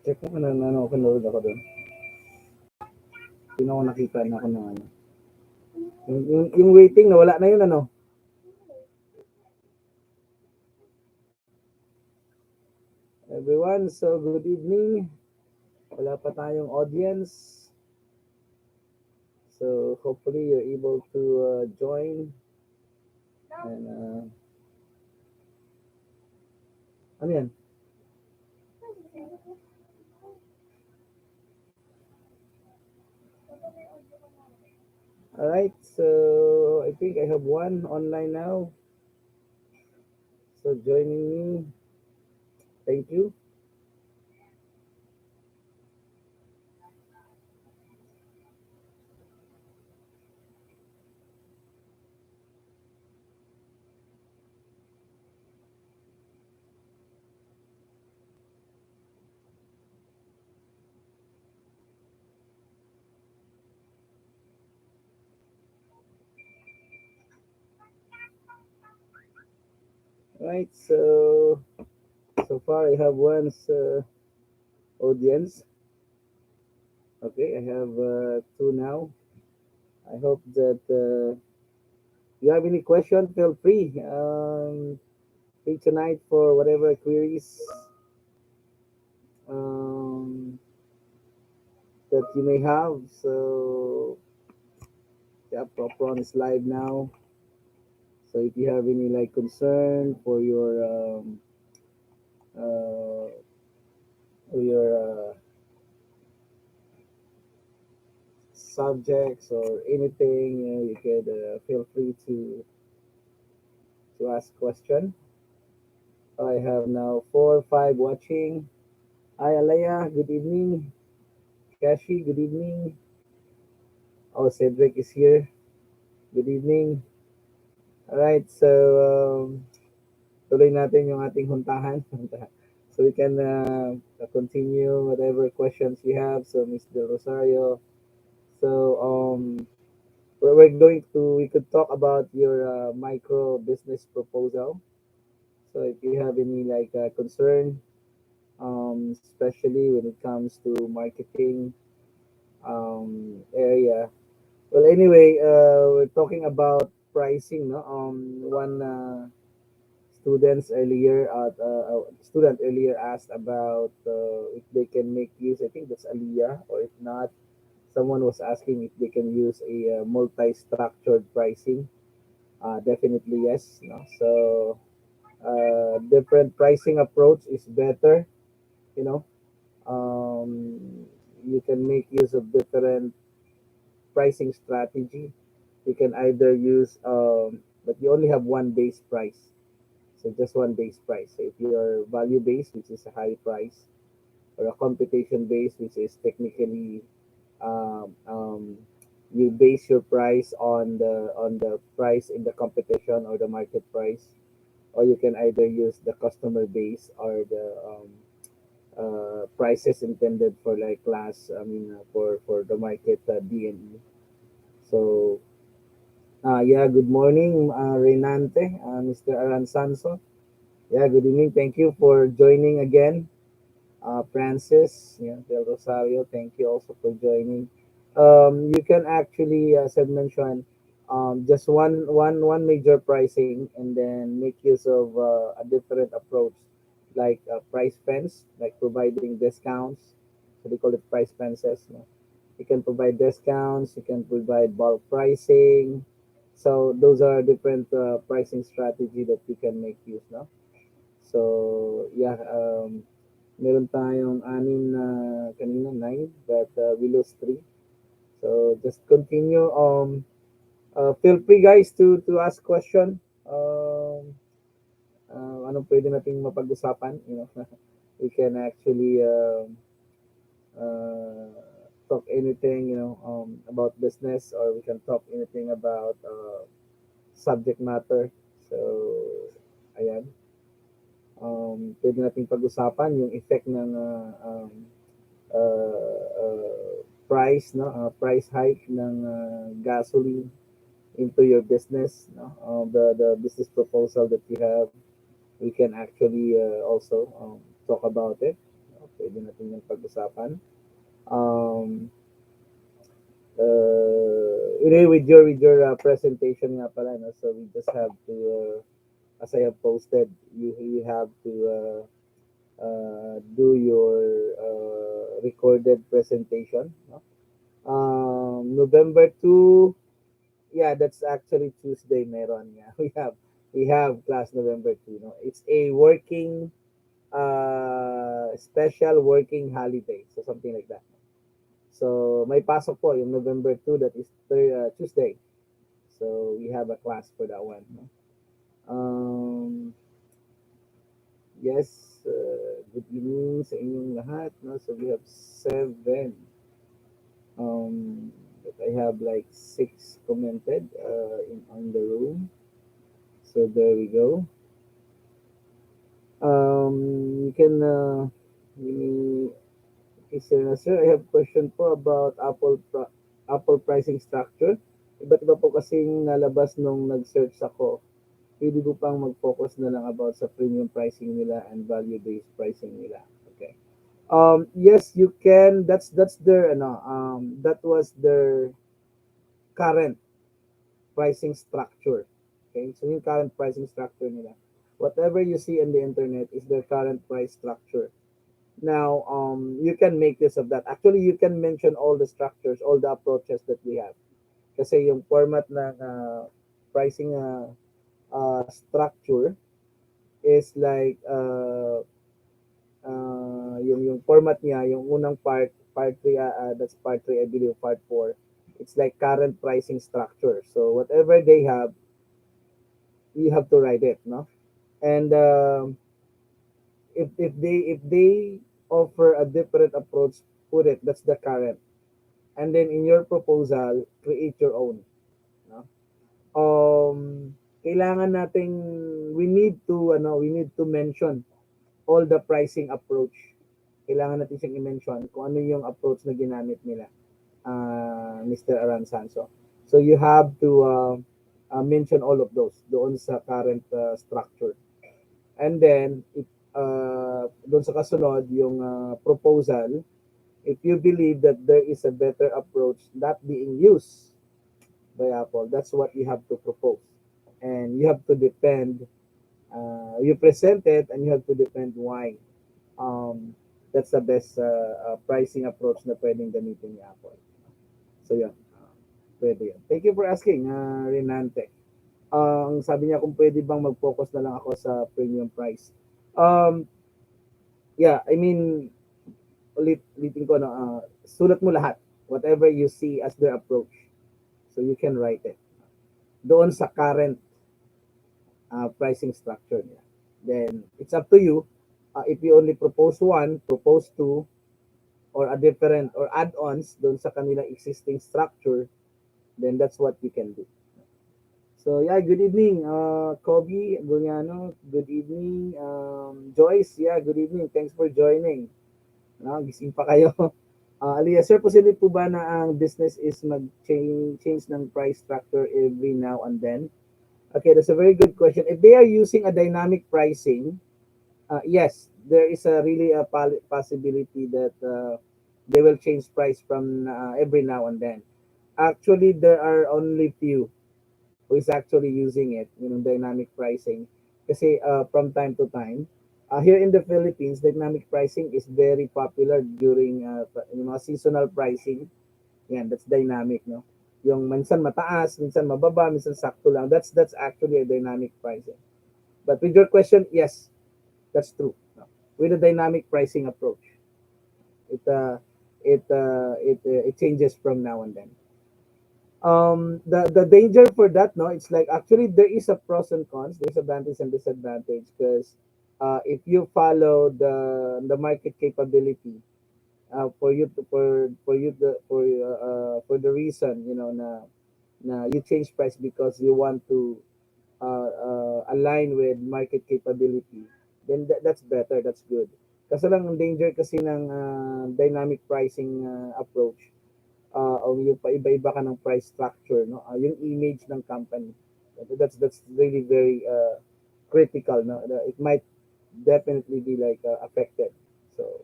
Check mo kung ano nanonood ako doon. Hindi na ako nakita na ako ng ano. Yung waiting, nawala na yun ano. Everyone, so good evening. Wala pa tayong audience. So hopefully you're able to join. And ano yan? Alright, so I think I have one online now. So joining me. Thank you. Right, so far I have one's audience. Okay, I have two now. I hope that you have any question, feel free. Free tonight for whatever queries um, that you may have. So yeah, Prof Ron is live now. So if you have any like concern uh, for your subjects or anything, you could feel free to ask question. I have now 4 5 watching. Hi Alaya, good evening. Kashi, good evening. Oh, Cedric is here. Good evening. Alright, so tuloy natin yung ating huntahan. So we can continue whatever questions you have. So Miss Del Rosario. So we're going to we could talk about your micro business proposal. So if you have any like concern, especially when it comes to marketing area. Well, anyway, we're talking about pricing. No, one student earlier asked about if they can make use. I think that's Aliyah, or if not, someone was asking if they can use a multi-structured pricing. Definitely yes. No? So different pricing approach is better. You know, you can make use of different pricing strategy. You can either use, but you only have one base price. So just one base price. So if you're value based, which is a high price, or a computation based, which is technically um, um, you base your price on the price in the competition or the market price, or you can either use the customer base or the prices intended for like class. I mean for the market DNE. So yeah, good morning, Renante, Mr. Aransanso. Yeah, good evening. Thank you for joining again. Francis, yeah, Del Rosario, thank you also for joining. You can actually, as I mentioned, just one major pricing, and then make use of a different approach, like price fence, like providing discounts. So they call it price fences. No? You can provide discounts. You can provide bulk pricing. So those are different pricing strategy that you can make use. No? So yeah, meron tayong anim na kanina, 9, but we lost 3. So just continue. Feel free guys to ask question. Anong pwede nating mapag-usapan? You know, we can actually uh, talk anything, you know, about business, or we can talk anything about subject matter. So, ayan. Pwede nating pag-usapan yung effect ng price, no, price hike ng gasoline into your business, no, the business proposal that you have. We can actually also talk about it. Pwede natin yung pag-usapan. Um, anyway, with your presentation nga pala, no? So we just have to, as I have posted, you have to do your recorded presentation. No? November 2, yeah, that's actually Tuesday meron. Yeah, we have class November 2. No? It's a working, special working holiday. So something like that. So may pasok po yung November 2, that is Tuesday. So we have a class for that one. No? Yes, good evening sa inyong lahat. No? So we have seven. But I have like six commented on the room. So there we go. You can give me, okay, sir, I have question po about Apple pricing structure. Iba't iba po kasing nalabas nung nag-search ako. Pwede po pang mag-focus na lang about sa premium pricing nila and value-based pricing nila. Okay. Yes, you can. That's their that was their current pricing structure. Okay? So yung current pricing structure nila. Whatever you see on the internet is their current price structure. Now, you can make use of that. Actually, you can mention all the structures, all the approaches that we have. Kasi yung format ng pricing structure is like yung format niya, yung unang part 3, that's part 3, I believe, part 4, it's like current pricing structure. So whatever they have, you have to write it, no? And if they offer a different approach, put it, that's the current. And then in your proposal, create your own, no? Kailangan nating, we need to mention all the pricing approach. Kailangan natin siyang i-mention kung ano yung approach na ginamit nila, Mr. Aransanso. So you have to mention all of those doon sa current structure. And then, doon sa kasunod, yung proposal, if you believe that there is a better approach not being used by Apple, that's what you have to propose. And you have to defend, you present it and you have to defend why that's the best pricing approach na pwedeng gamitin ni Apple. So yun, pwede yun. Thank you for asking, Renante. Ang sabi niya kung pwede bang mag-focus na lang ako sa premium price. Yeah, I mean, ulitin ko, no, sulat mo lahat. Whatever you see as their approach. So you can write it. Doon sa current pricing structure niya. Then, it's up to you. If you only propose one, propose two, or a different, or add-ons doon sa kanilang existing structure, then that's what you can do. So yeah, good evening, Kobe Guliano. Good evening, Joyce. Yeah, good evening. Thanks for joining. Gising pa kayo. Aliyah, sir, posible po ba na ang business is mag-change ng price structure every now and then? Okay, that's a very good question. If they are using a dynamic pricing, yes, there is a really a possibility that they will change price from every now and then. Actually, there are only few who is actually using it, dynamic pricing. Kasi from time to time, here in the Philippines, dynamic pricing is very popular during seasonal pricing. Yan, that's dynamic, no? Yung minsan mataas, minsan mababa, minsan sakto lang. That's actually a dynamic pricing. But with your question, yes, that's true. No? With a dynamic pricing approach, it it changes from now and then. The danger for that, no, it's like actually there is a pros and cons, there's advantage and disadvantage, because if you follow the market capability, for you to for the reason, na you change price because you want to align with market capability, then that's better, that's good. Kasi lang ang danger kasi ng dynamic pricing approach, o yung paiba-iba ka ng price structure, no? Yung image ng company. That's really very critical, no? It might definitely be like affected. So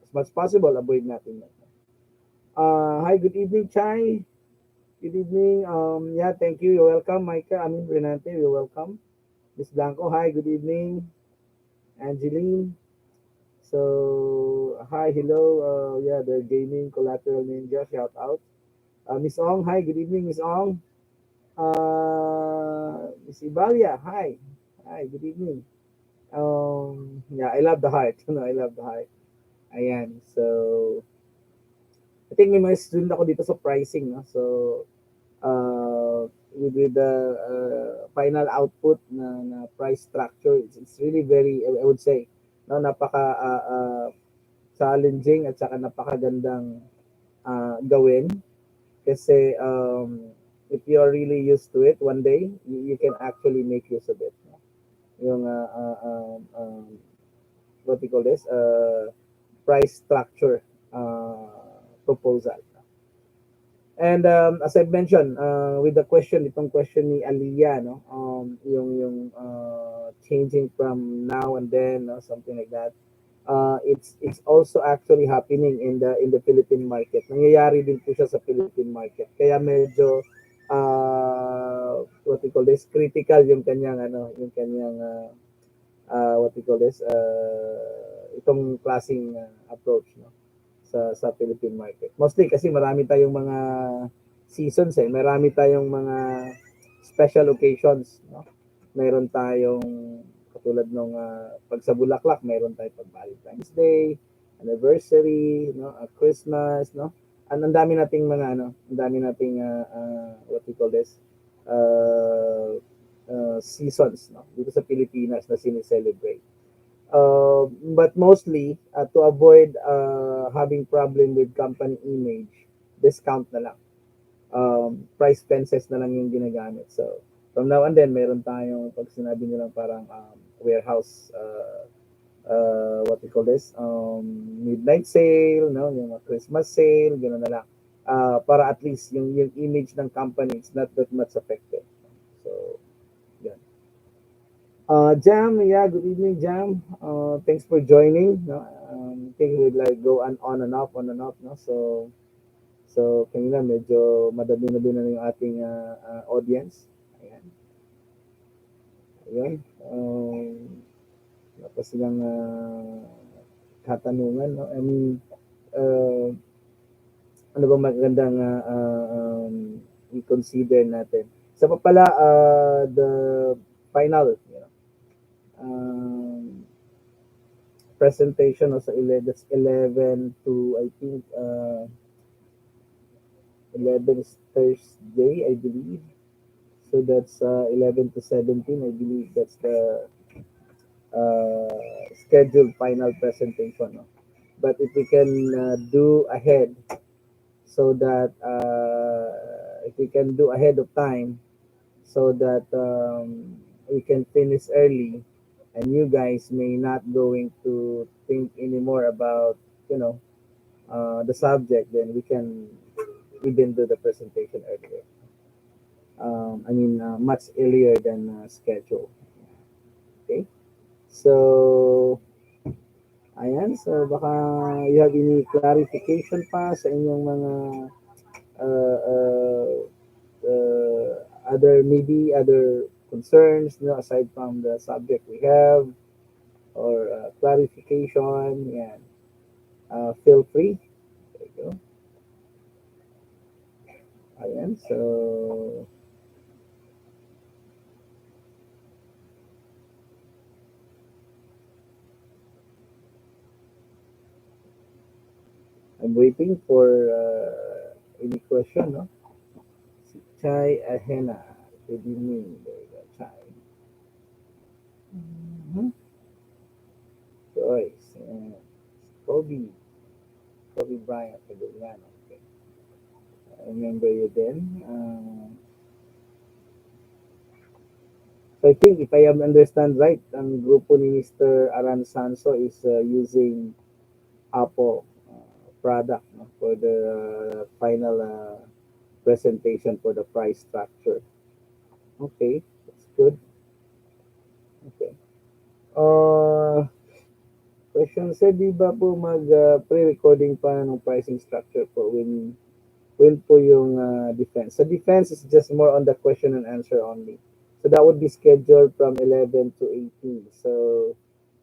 as much possible, avoid natin yan. Hi, good evening, Chai. Good evening. Yeah, thank you. You're welcome, Micah. I mean, Renante, you're welcome. Miss Blanco, hi, good evening. Angeline. So, hi, hello. Yeah, the gaming collateral ninja, shout out. Miss Ong, hi, good evening, Miss Ong. Miss Ibalia, hi. Hi, good evening. Yeah, I love the heart. No, I love the heart. Ayan, so, I think may mga student ako dito sa pricing, no? So, with the final output na price structure, it's really very, I would say, no, napaka challenging at saka napakagandang gawin kasi if you are really used to it one day, you can actually make use of it. No? Yung what we call this price structure proposal. And as I mentioned, with the question, itong question ni Aliyah, no, yung changing from now and then, no, something like that. It's also actually happening in the Philippine market. Nangyayari din po siya sa Philippine market. Kaya medyo what we call this critical yung kanyang what we call this itong klaseng approach, no, sa Philippine market. Mostly kasi marami tayong mga seasons eh. Marami tayong mga special occasions, no. Meron tayong katulad nung pag sa Bulaklak, meron tayong pag Valentine's Day, anniversary, no, Christmas, no. Ang dami nating mga ang dami nating what we call this seasons, no, dito sa Pilipinas na sinicelebrate. But mostly, to avoid having problem with company image, discount na lang. Price fences na lang yung ginagamit. So, from now and then, meron tayong, pag sinabi nilang parang warehouse, what we call this, midnight sale, no? Yung Christmas sale, gano'n na lang. Para at least yung image ng company is not that much affected. So, yan. Jam, yeah, good evening, Jam. Thanks for joining. No? I think we'd like go on and off, no? So kanina medyo madami na din na yung ating audience. Ayan. Ayun. Tapos silang katanungan, no? I mean, uh, ano ba magandang i-consider natin? Sa pa pala, the final, you know, presentation also 11, that's 11 to I think 11 is Thursday, I believe. So that's 11 to 17, I believe that's the scheduled final presentation, no? But if we can do ahead, so that if we can do ahead of time, so that we can finish early, and you guys may not going to think anymore about, you know, the subject, then we can even do the presentation earlier. I mean, much earlier than scheduled. Okay? So, ayan. So, baka you have any clarification pa sa inyong mga uh, uh, other, maybe other concerns, no, aside from the subject we have, or clarification. Yan. Feel free. There you go. Ayan. So, I'm waiting for any question, no? Si Chai Ahena. Good evening. There you go, Chai. Mm-hmm. Joyce. And Kobe. Kobe Bryant. Yan. Okay. I remember you then. So I think if I understand right, ang grupo ni Mr. Aran Sanso is using Apple product, no, for the final presentation for the price structure. Okay, that's good. Okay. question, sir, di ba po pre-recording pa ng pricing structure po when po yung defense? So defense is just more on the question and answer only. So that would be scheduled from 11 to 18. So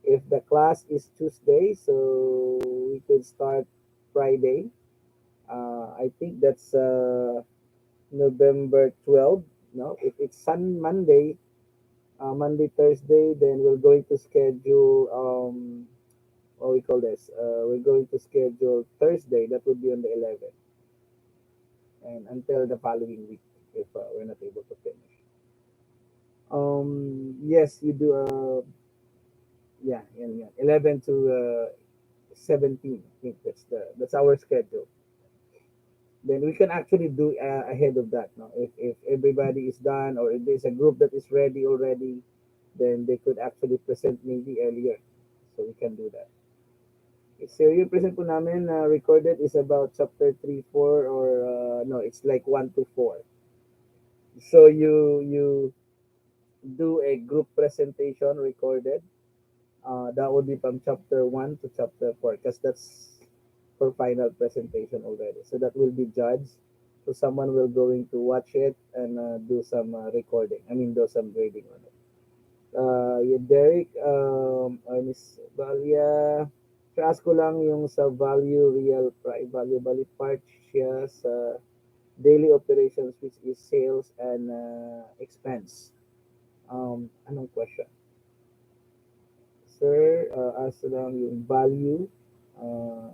if the class is Tuesday, so we could start Friday. I think that's November 12. No, if it's Monday, Monday, Thursday, then we're going to schedule what we call this. We're going to schedule Thursday. That would be on the 11th, and until the following week if we're not able to finish. Yes, you do. Yeah, yeah, 11 to 17. I think that's our schedule. Then we can actually do ahead of that. No, if everybody is done or if there's a group that is ready already, then they could actually present maybe earlier. So we can do that. So yung present po namin recorded is about chapter 3, 4 or no, it's like 1 to 4. So you do a group presentation recorded. That would be from chapter 1 to chapter 4 because that's for final presentation already. So that will be judged. So someone will going to watch it and do some recording. I mean, do some grading on it. Yung Derek, Miss Valia, ask ko lang yung sa value real price, value part siya sa daily operations which is sales and expense. Anong question? Sir, ask lang yung value, uh,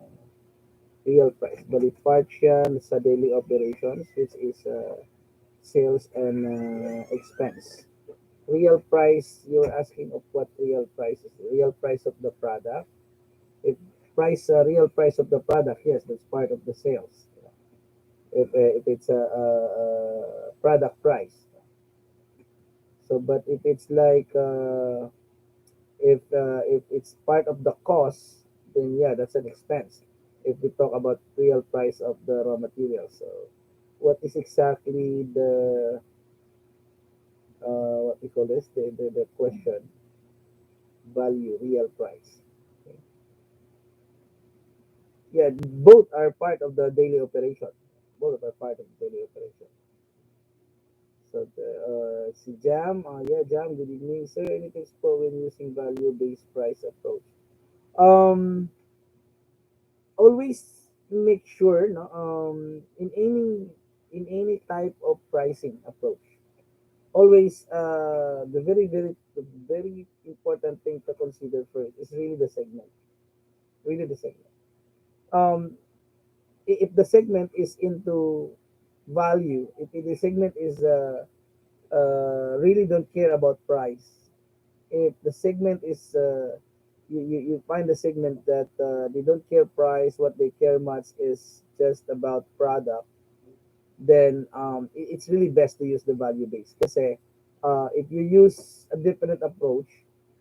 real price. Bali part siya sa daily operations which is sales and expense. Real price, you're asking of what real price is. Real price of the product. If real price of the product, yes, that's part of the sales. If it's a product price. So, but if it's like if it's part of the cost, then yeah, that's an expense. If we talk about real price of the raw material, so what is exactly the what we call this the question value real price? Okay. Yeah, both are part of the daily operation. Both are part of the daily operation. So si Jam, yeah, Jam, good evening, sir. Anything for when using value-based price approach? Um, Always make sure, no, in any type of pricing approach, always the very important thing to consider first is really the segment, really the segment. Um, if the segment is into value, if the segment is really don't care about price. If the segment is you find the segment that they don't care price, what they care much is just about product, then it's really best to use the value base. Kasi if you use a different approach,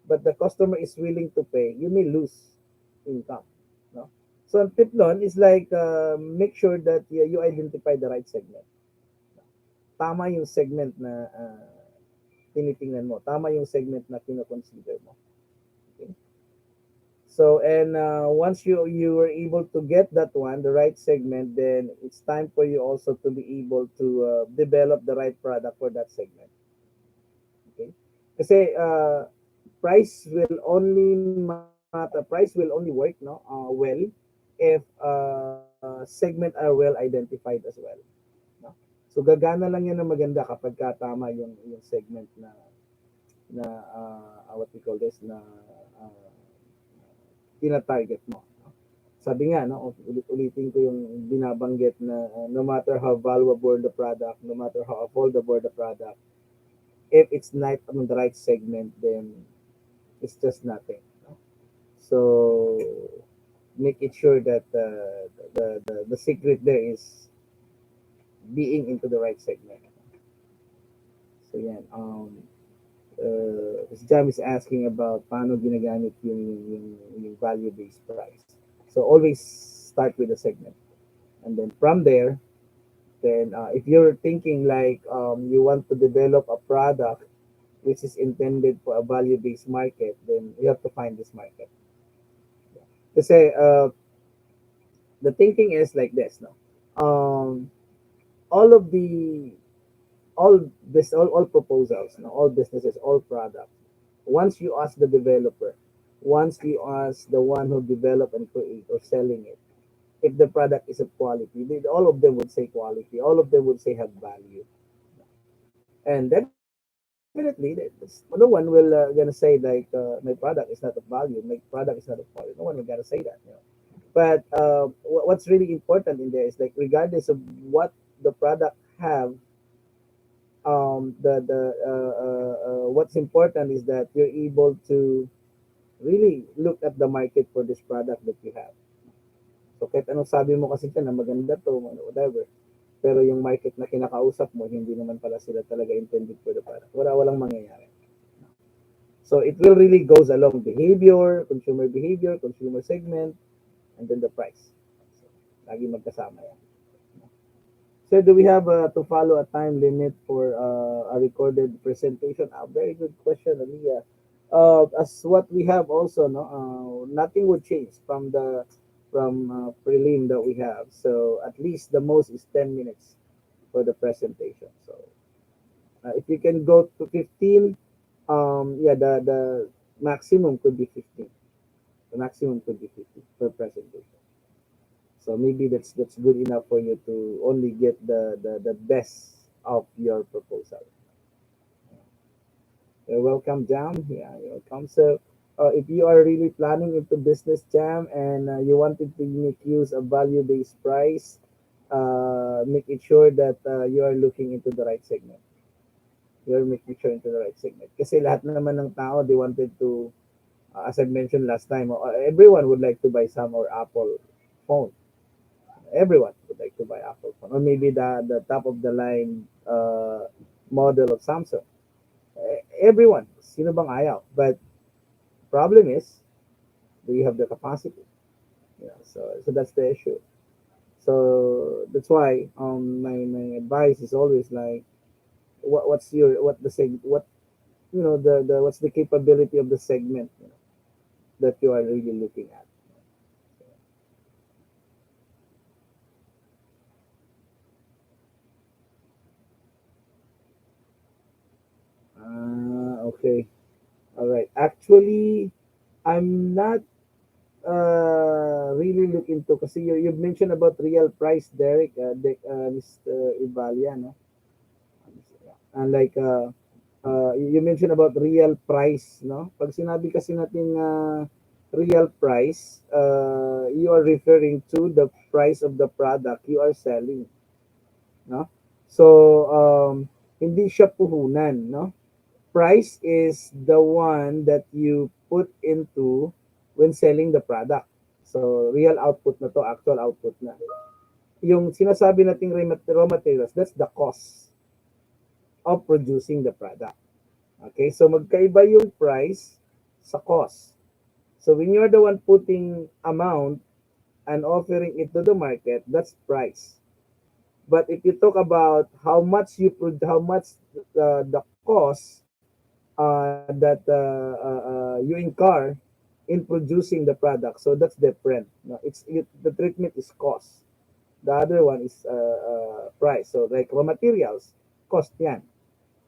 but the customer is willing to pay, you may lose income. No? So ang tip nun is like make sure that you identify the right segment. Tama yung segment na tinitingnan mo. Tama yung segment na kino-consider mo. Okay? So, and once you were able to get that one, the right segment, then it's time for you also to be able to develop the right product for that segment. Okay? Kasi price will only matter, price will only work no well if segment are well identified as well. No? So gagana lang yan na maganda kapag tama yung segment na what we call this na uh, tina-target mo. No? Sabi nga, no, ulit-ulitin ko yung binabanggit na no matter how valuable the product, no matter how affordable the product, if it's not on the right segment, then it's just nothing. No? So make it sure that the secret there is being into the right segment. So yan, si Jam is asking about paano ginagamit yung value-based price. So always start with the segment. And then from there, then if you're thinking like you want to develop a product which is intended for a value-based market, then you have to find this market. Kasi the thinking is like this, no? Um, all of the all proposals, no, all businesses, all products. Once you ask the developer, once you ask the one who develop and create or selling it, if the product is of quality, all of them would say quality. All of them would say have value, and definitely, no one will gonna say like my product is not of value, my product is not of quality. No one will gonna say that, you know. But what's really important in there is like regardless of what the product have, what's important is that you're able to really look at the market for this product that you have. So kahit anong sabi mo kasi dyan na maganda to, whatever, pero yung market na kinakausap mo, hindi naman pala sila talaga intended for the product. Walang mangyayari. So it will really goes along behavior, consumer segment, and then the price. So, lagi magkasama yan. So do we have to follow a time limit for a recorded presentation? Very good question, Aliyah. As what we have also, no, nothing would change from prelim that we have. So at least the most is 10 minutes for the presentation. So if you can go to 15, yeah, the maximum could be 15. The maximum could be 50 per presentation. So maybe that's good enough for you to only get the best of your proposal. You're welcome, Jam. Yeah, you're welcome. So if you are really planning into business, Jam, and you wanted to make use of value-based price, make it sure that you are looking into the right segment. You're making sure into the right segment. Kasi lahat naman ng tao, they wanted to, as I mentioned last time, everyone would like to buy some or Apple phone. Everyone would like to buy Apple phone, or maybe the top of the line model of Samsung. Everyone, sino bang ayaw? But problem is, do you have the capacity? Yeah, so that's the issue. So that's why my advice is always like, what's your what the what the what's the capability of the segment, that you are really looking at. Okay, all right. Actually, I'm not really looking to kasi you've mentioned about real price, Derek, Mr. Ibalia, no? And like you mentioned about real price, no? Pag sinabi kasi natin real price, you are referring to the price of the product you are selling, no? So hindi siya puhunan, no? Price is the one that you put into when selling the product. So real output na to, actual output na. Yung sinasabi nating raw materials, that's the cost of producing the product. Okay, so magkaiba yung price sa cost. So when you're the one putting amount and offering it to the market, that's price. But if you talk about how much the cost that you incur in producing the product, so that's different. No, the treatment is cost. The other one is price. So like raw materials, cost yan.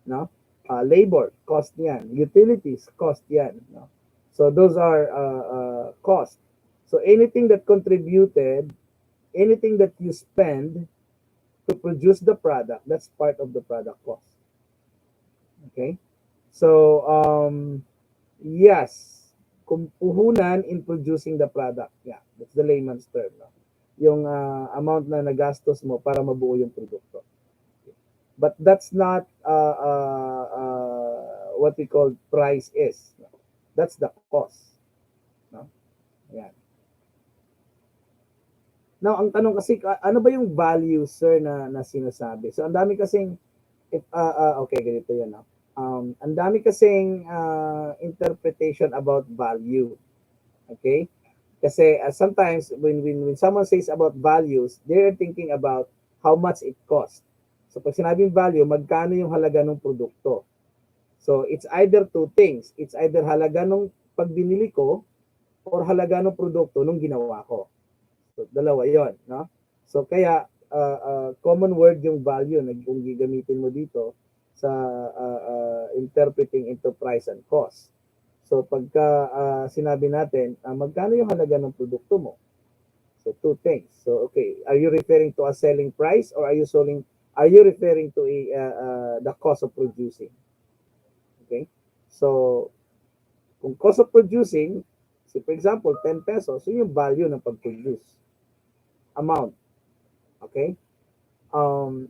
No, labor, cost yan. Utilities, cost yan. No, so those are cost. So anything that contributed, anything that you spend to produce the product, that's part of the product cost. Okay? So, yes, kung puhunan in producing the product. Yeah, that's the layman's term. No? Yung amount na nagastos mo para mabuo yung produkto. But that's not what we call price is. No? That's the cost. No? Ayan. Now, ang tanong kasi, ano ba yung value, sir, na sinasabi? So, ang dami kasing, okay, ganito yun. No? Ang dami kasing interpretation about value. Okay? Kasi sometimes when someone says about values, they're thinking about how much it costs. So pag sinabing value, magkano yung halaga ng produkto? So it's either two things. It's either halaga nung pag binili ko or halaga ng produkto nung ginawa ko. So, dalawa yon, no? So, kaya, common word yung value na kung gigamitin mo dito sa interpreting into price and cost. So, pagka sinabi natin, magkano yung halaga ng produkto mo? So, two things. So, okay, are you referring to a selling price or are you referring to the cost of producing? Okay? So, kung cost of producing, so for example, 10 pesos, yun yung value ng pag-produce. Amount. Okay?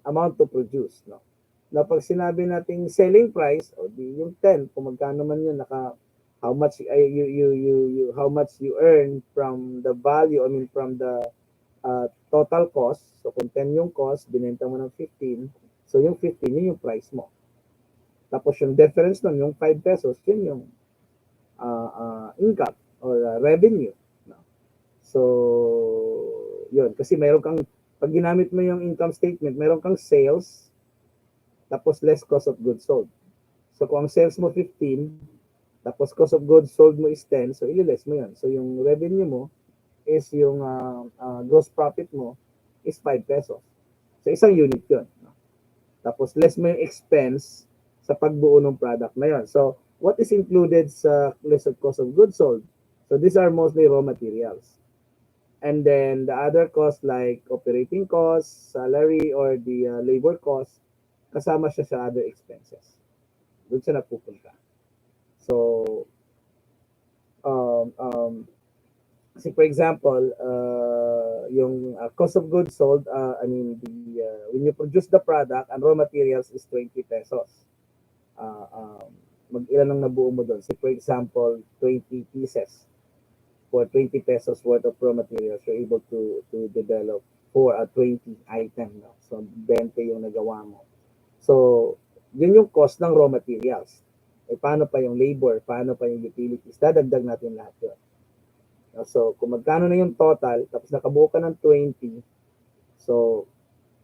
Amount to produce. No? Na pag sinabi nating selling price, o di yung 10, kung magkano man yun, how much how much you earn from the value, I mean from the total cost. So kung 10 yung cost, binenta mo ng 15, so yung 15, yun yung price mo. Tapos yung difference nun, yung 5 pesos, yun yung income or revenue. No? So, yun. Kasi pag ginamit mo yung income statement, meron kang sales, tapos less cost of goods sold. So, kung ang sales mo 15, tapos cost of goods sold mo is 10, so ililess mo yun. So, yung revenue mo is yung gross profit mo is 5 pesos. So, isang unit yun. No? Tapos, less mo yung expense sa pagbuo ng product na yun. So, what is included sa list of cost of goods sold? So, these are mostly raw materials. And then, the other costs like operating costs, salary, or the labor costs, kasama siya sa other expenses. Doon siya napupunta. So, um, um, kasi for example, yung cost of goods sold, I mean, when you produce the product, and raw materials is 20 pesos. Mag-ilan ang nabuo mo doon. Say for example, 20 pieces for 20 pesos worth of raw materials, you're able to develop for a 20 item. No? So, 20 yung nagawa mo. So, yun yung cost ng raw materials. Eh, paano pa yung labor? Paano pa yung utilities? Dadagdag natin lahat yun. So, kung magkano na yung total, tapos nakabuo ka ng 20, so,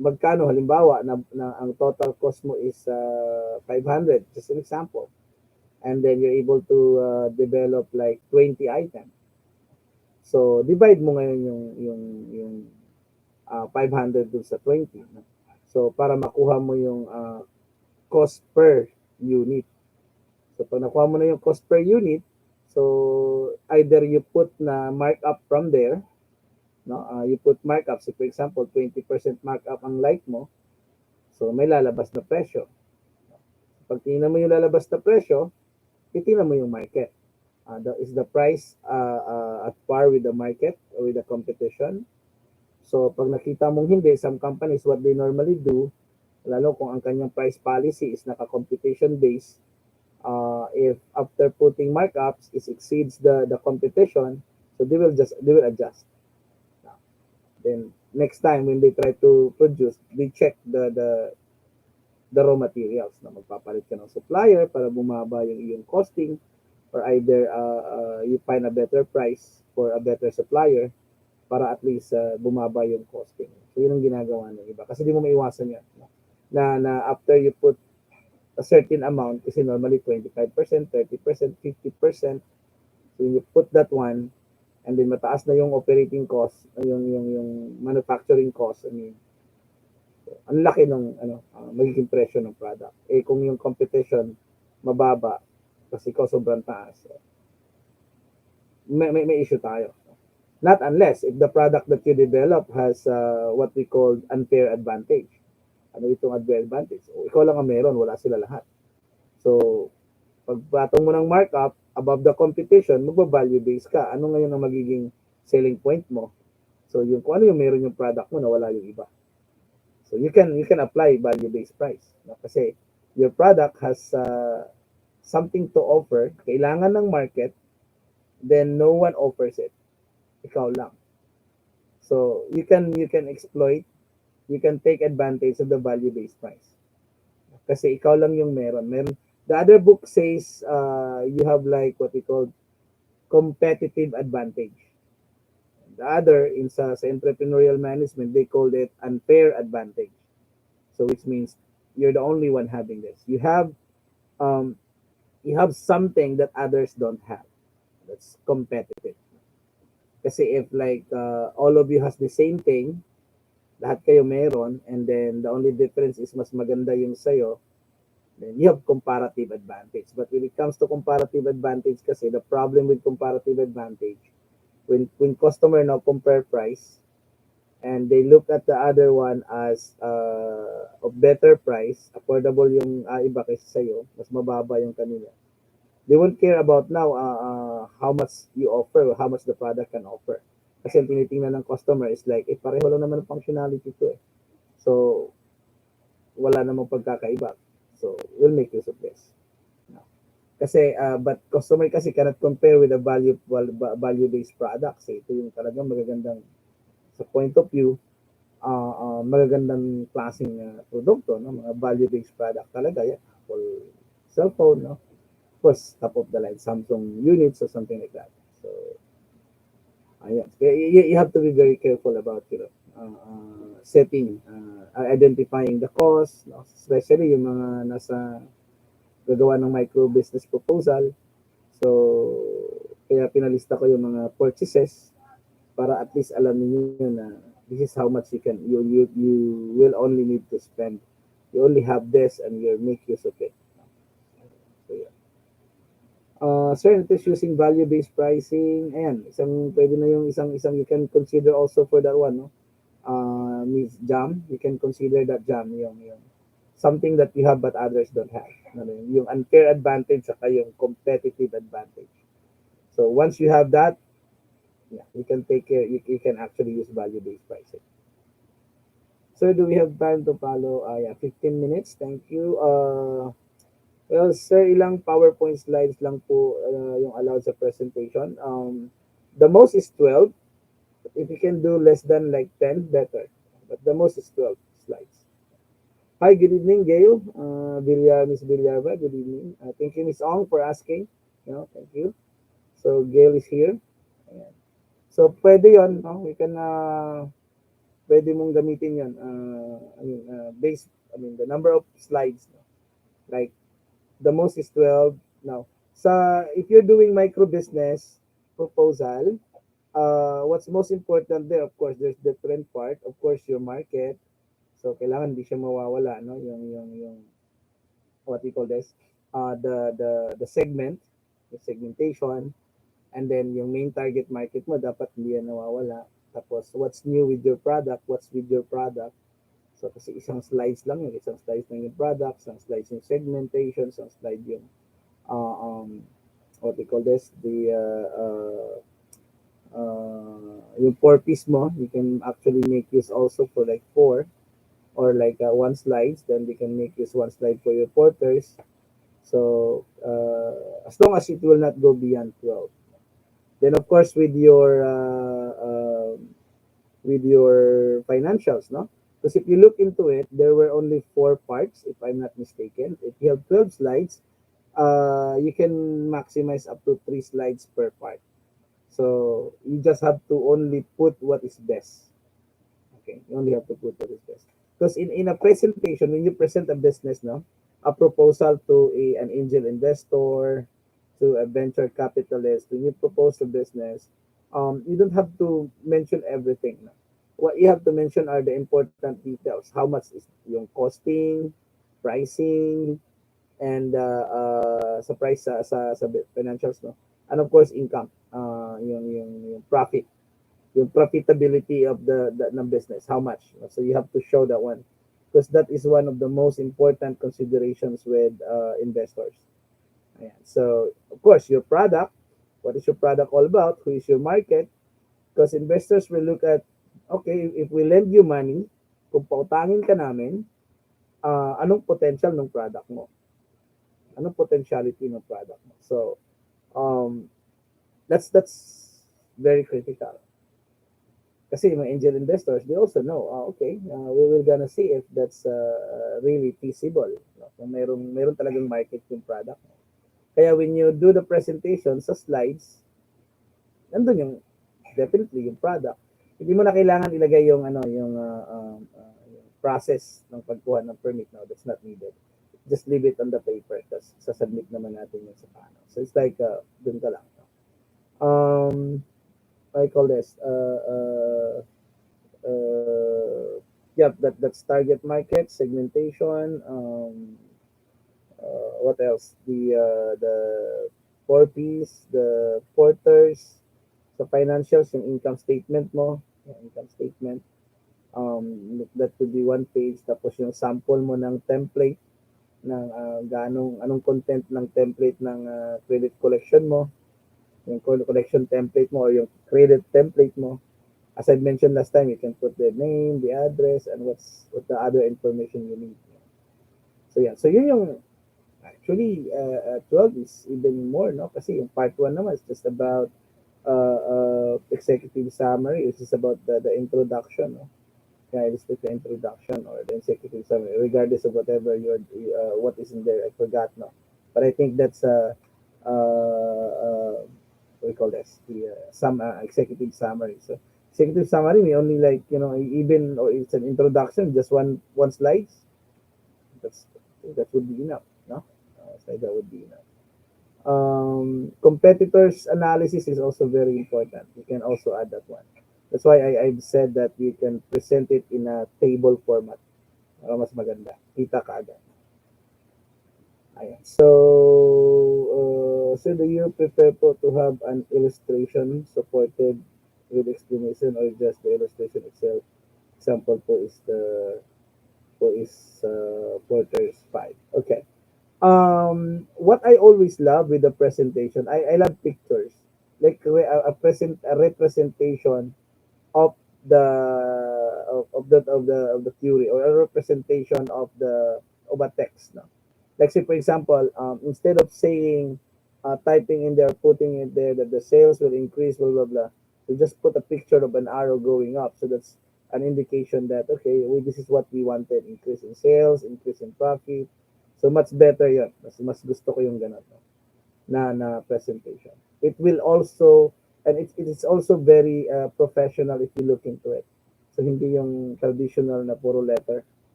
magkano, halimbawa, na ang total cost mo is 500, just an example. And then you're able to develop like 20 items. So, divide mo ngayon yung 500 dun sa 20. No? So, para makuha mo yung cost per unit. So, pag nakuha mo na yung cost per unit, so either you put na markup from there, no? You put markup. So, for example, 20% markup ang like mo, so may lalabas na presyo. Pag tingnan mo yung lalabas na presyo, titingnan mo yung market. Is the price at par with the market or with the competition? So, pag nakita mong hindi, some companies, what they normally do, lalo kung ang kanyang price policy is naka-competition based, if after putting markups, it exceeds the competition, so they will adjust. Then, next time when they try to produce, they check the raw materials na magpapalit ka ng supplier para bumaba yung iyong costing, or either you find a better price for a better supplier para at least bumaba yung costing. So, yun ang ginagawa ng iba. Kasi di mo maiwasan yan. Na after you put a certain amount, kasi normally 25%, 30%, 50%, so you put that one, and then mataas na yung operating cost, yung manufacturing cost, I mean, so, ang laki ng magiging presyo ng product. Eh, kung yung competition mababa, kasi ikaw sobrang taas, may issue tayo. Not unless if the product that you develop has what we call unfair advantage. Ano itong unfair advantage? O, ikaw lang ang meron, wala sila lahat. So, pagpatong mo ng markup above the competition, magba-value based ka. Ano ngayon ang magiging selling point mo? So, yung kung ano yung meron yung product mo na wala yung iba. So, you can apply value based price. No? Kasi your product has something to offer, kailangan ng market, then no one offers it. Ikaw lang. So, you can exploit, you can take advantage of the value-based price. Kasi ikaw lang yung meron. The other book says you have like what we call competitive advantage. The other, sa entrepreneurial management, they called it unfair advantage. So, which means you're the only one having this. You have something that others don't have. That's competitive. Kasi if like all of you has the same thing, lahat kayo meron, and then the only difference is mas maganda yung sa'yo, then you have comparative advantage. But when it comes to comparative advantage kasi, the problem with comparative advantage, when customer now compare price, and they look at the other one as of better price, affordable yung iba kaysa sa'yo, mas mababa yung kanila. They won't care about now how much you offer, how much the product can offer. Kasi ang tinitingnan ng customer is like, pareho lang naman ang functionality ko eh. So, wala namang pagkakaiba. So, we'll make use of this. No. Kasi, but customer kasi cannot compare with a value-based product. So, ito yung talagang magagandang, sa point of view, magagandang klaseng produkto, no? Mga value-based product talaga. Yeah. Apple cellphone, no? Of course, top of the line, Samsung units or something like that. So, ayan. You have to be very careful about, setting, identifying the cost, no? Especially yung mga nasa gagawa ng micro business proposal. So, kaya pinalista ko yung mga purchases para at least alam niyo na this is how much you will only need to spend. You only have this and you make use of it. So, yeah. Sir, it is using value-based pricing. Ayan, pwede na yung isang you can consider also for that one, no? Means jam, you can consider that jam, yung something that you have but others don't have. Ano, yung unfair advantage saka yung competitive advantage. So once you have that, yeah, you can take care, you can actually use value-based pricing. So do we have time to follow? Yeah, 15 minutes. Thank you. Well, sir, ilang PowerPoint slides lang po yung allowed sa presentation. The most is 12. If you can do less than like 10, better. But the most is 12 slides. Hi, good evening, Gail. Miss Villarba, good evening. Thank you, Miss Ong, for asking. Thank you. So, Gail is here. Ayan. So, pwede yon, no? We can, pwede mong gamitin yon. The number of slides, no? Like, the most is 12. Now, if you're doing micro business proposal, what's most important there, of course, there's different part. Of course, your market. So, kailangan di siya mawawala, no? Yung what we call this, the segment, the segmentation, and then yung main target market mo, dapat hindi yan nawawala. Tapos, what's new with your product, what's with your product. So, kasi isang slides lang yun, isang slides lang yung product, isang slides yung segmentation, isang slide yung, what we call this, yung 4 piece mo, you can actually make use also for like 4 or like one slides, then they can make use one slide for your porters. So as long as it will not go beyond 12. Then of course with your financials, no? Because if you look into it, there were only 4 parts, if I'm not mistaken. If you have 12 slides, you can maximize up to 3 slides per part. So you just have to only put what is best. Okay, you only have to put what is best. Because in a presentation, when you present a business, no, a proposal to an angel investor, to a venture capitalist, when you propose a business, you don't have to mention everything. No? What you have to mention are the important details. How much is yung costing, pricing, and sa price sa financials, no? And of course, income, yung profit, yung profitability of the ng business, how much. So you have to show that one because that is one of the most important considerations with investors. Ayan. So of course, your product, what is your product all about? Who is your market? Because investors will look at, okay, if we lend you money, kung pautangin ka namin, anong potential ng product mo? Anong potentiality ng product mo? So that's very critical. Kasi mga angel investors, they also know, okay, we will gonna see if that's really feasible. No? Kung meron talagang market yung product. Kaya when you do the presentation sa slides, nandun yung definitely yung product. Hindi mo na kailangan ilagay yung yung process ng pagkuha ng permit. No, that's not needed. Just leave it on the paper kasi sasubmit naman natin yun sa paano. So it's like dun ka lang. No? Um, I call this yeah, that's target market segmentation. What else? The four P's, the porters, sa financials, yung income statement mo, yung income statement. That could be one page. Tapos yung sample mo ng template ng anong content ng template ng credit collection mo, yung collection template mo or yung credit template mo. As I mentioned last time, you can put the name, the address, and what the other information you need. So yeah, so yun yung actually 12 is even more, no? Kasi yung part 1 naman is just about executive summary. It's just about the introduction, no? Yeah, it's the introduction or the executive summary, regardless of whatever what is in there. I forgot, no? But I think that's what we call this the some executive summary. So executive summary, we only like even or it's an introduction, just one slides. That's that would be enough, no? Slide that would be enough. Competitors analysis is also very important. You can also add that one. That's why I've said that you can present it in a table format. Para mas maganda. Kita ka agad. Ayan. So do you prefer po to have an illustration supported with explanation or just the illustration itself? Example po is Porter's 5. Okay. What I always love with the presentation, I love pictures. Like a representation of the of the theory or a representation of a text, no? Like say for example, instead of saying typing in there, putting it there that the sales will increase, blah blah blah, you just put a picture of an arrow going up. So that's an indication that okay, this is what we wanted: increase in sales, increase in profit. So much better yun. Mas gusto ko yung ganun, no? Na presentation. It will also, and it is also very professional if you look into it. So hindi yung traditional na puro letter.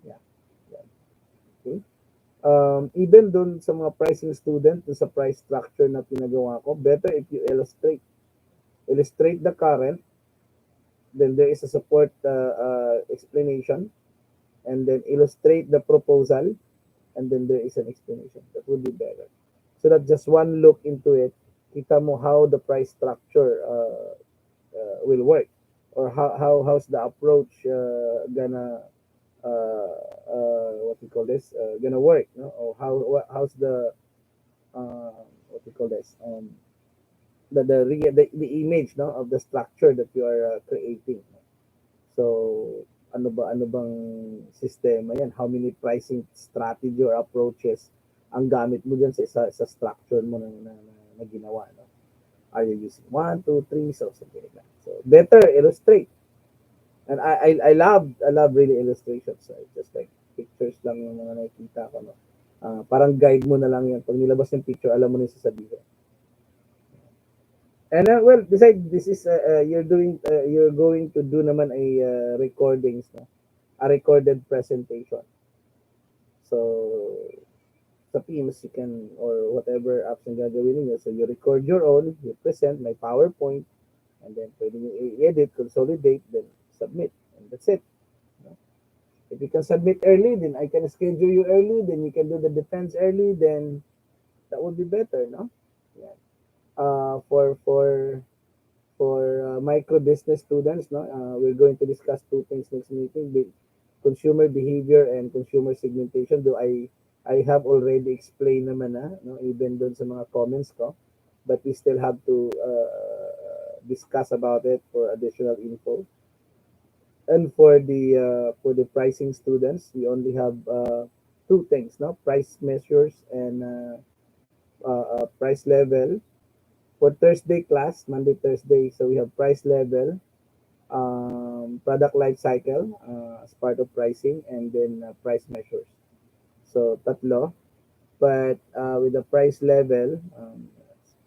Yeah. Yeah. Okay. Even dun sa mga pricing student, dun sa price structure na pinagawa ko, better if you illustrate. Illustrate the current, then there is a support explanation, and then illustrate the proposal, and then there is an explanation. That would be better. So that just one look into it, kita mo how the price structure will work, or how's the approach gonna what we call this gonna work, no? Or how's the what we call this the image, no, of the structure that you are creating. So ano bang sistema yan? How many pricing strategy or approaches ang gamit mo dyan sa structure mo na ginawa, no? Are you using one, two, three, so something like that. So better illustrate. And I love really illustrations. So just like pictures lang yung mga nakikita ko, no? Parang guide mo na lang yan. Pag nilabas yung picture, alam mo na yung sasabihin. And well, besides this is you're going to do naman a recordings, no? A recorded presentation. So sa Teams you can or whatever apps yung gagawin niyo. So you record your own, you present my PowerPoint, and then pwede nyo i-edit, consolidate, then submit. And that's it. No? If you can submit early, then I can schedule you early, then you can do the defense early, then that would be better, no? Yeah. For micro business students, no, we're going to discuss two things next meeting: consumer behavior and consumer segmentation. Though I have already explained naman na, no, even doon sa mga comments ko, but we still have to discuss about it for additional info. And for the pricing students, we only have two things, no, price measures and price level. For Thursday class, Monday, Thursday, so we have price level, product life cycle as part of pricing, and then price measures. So tatlo, but with the price level,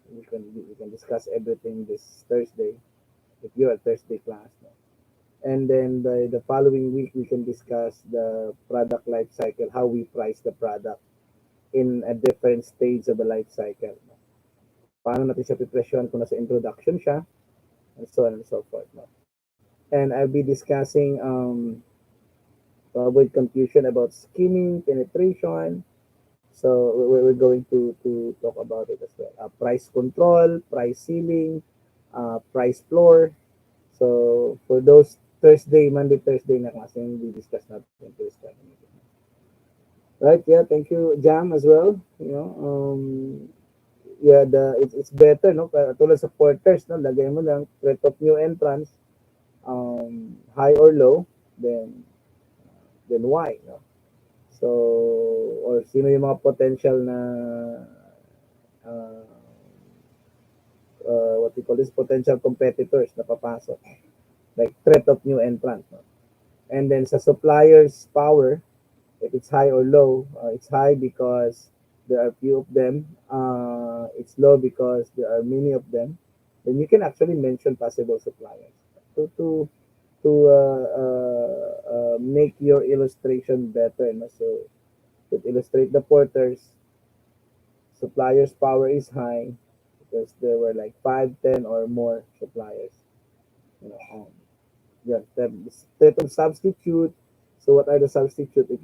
we can discuss everything this Thursday if you're a Thursday class. No? And then by the following week, we can discuss the product life cycle, how we price the product in a different stage of the life cycle. No? Paano natin siya pipresyon kung nasa introduction siya, and so on and so forth. No? And I'll be discussing to avoid confusion about skimming, penetration. So we're going to talk about it as well. Price control, price ceiling, price floor. So for those Monday, Thursday na kasi yung di-discuss natin Tuesday. Right, yeah, thank you, Jam, as well. Yeah, it's better, no? Tulad sa porters, no? Lagay mo lang, threat of new entrance, high or low, then why, no? So, or sino yung mga potential na uh, what we call this, potential competitors na papasok, like threat of new entrant, no? And then sa suppliers power, if it's high or low, it's high because there are few of them, it's low because there are many of them. Then you can actually mention possible suppliers to make your illustration better, no? So to illustrate the porters, suppliers power is high because there were like 5, 10 or more suppliers, you know. Yeah, the state of substitute. So what are the substitute? If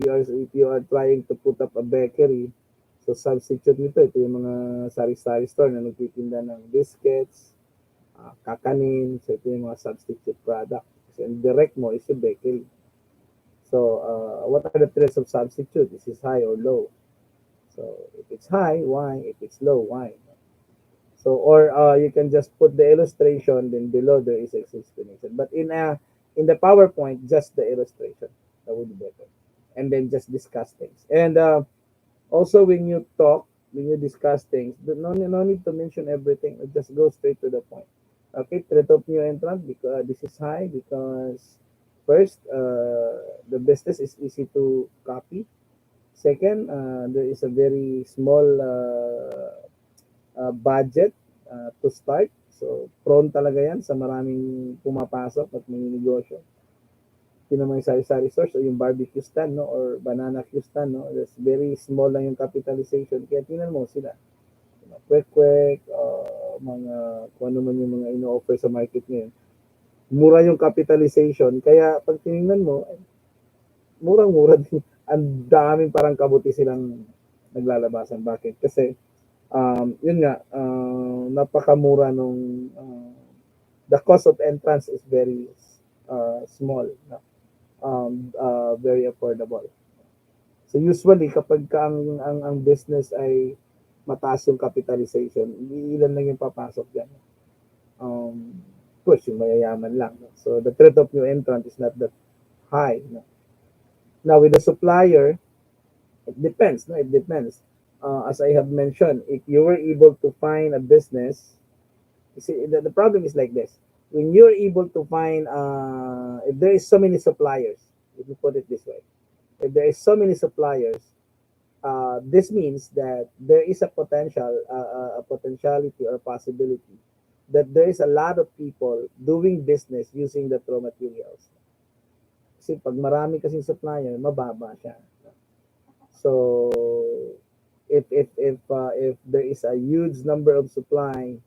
you are trying to put up a bakery, so substitute nito, ito yung mga sari-sari store na nagtitinda ng biscuits, kakanin. So ito yung mga substitute product. Kasi ang direct mo is yung bakery. So what are the threats of substitute? Is this high or low? So if it's high, why? If it's low, why? So or you can just put the illustration, then below there is explanation. But in the PowerPoint, just the illustration. That would be better. And then just discuss things. And also when you discuss things, no need to mention everything. Just go straight to the point. Okay, threat of new entrant because this is high because first the business is easy to copy. Second, there is a very small budget to start. So, prone talaga yan sa maraming pumapasok at may negosyo. Yun naman yung sari-sari stores o yung barbecue stand, no? Or banana queue stand, no? That's very small lang yung capitalization. Kaya tingnan mo sila. Kwek-kwek, mga kung ano man yung mga ino-offer sa market ngayon. Mura yung capitalization. Kaya pag tinignan mo, murang-mura din. Ang daming parang kabuti silang naglalabasan. Bakit? Kasi yun nga, napakamura nung the cost of entrance is very small, no? Very affordable. So usually kapag ang business ay mataas yung capitalization, ilan lang yung papasok diyan. Of course, yung mayayaman lang. No? So the threat of new entrant is not that high. No? Now with the supplier, it depends. No, it depends. As I have mentioned, if you were able to find a business, you see, the problem is like this. When you're able to find, if there is so many suppliers, let me put it this way. If there is so many suppliers, this means that there is a potentiality or possibility that there is a lot of people doing business using the raw materials. Kasi pag marami kasing supplier, mababa siya. So if there is a huge number of supply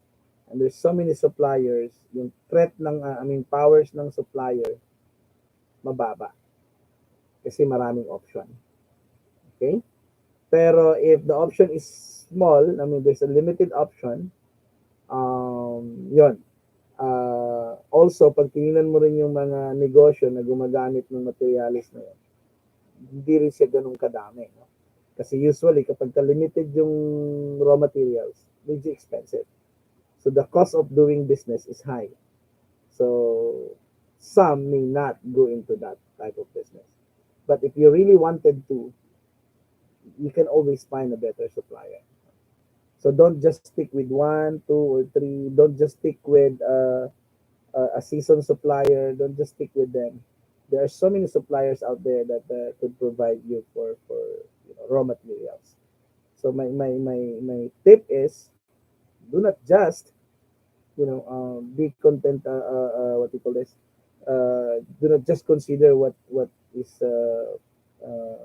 and there's so many suppliers, yung threat ng powers ng supplier mababa kasi maraming option. Okay? Pero if the option is small, there's a limited option, yon. Also, pag tinignan mo rin yung mga negosyo na gumagamit ng materialis na yun, hindi rin siya ganun kadami. No? Kasi usually, kapag limited yung raw materials, medyo expensive. So the cost of doing business is high. So some may not go into that type of business. But if you really wanted to, you can always find a better supplier. So don't just stick with 1, 2, or 3. Don't just stick with a seasoned supplier. Don't just stick with them. There are so many suppliers out there that could provide you for raw materials. So my tip is do not just be content. What you call this? Do not just consider what is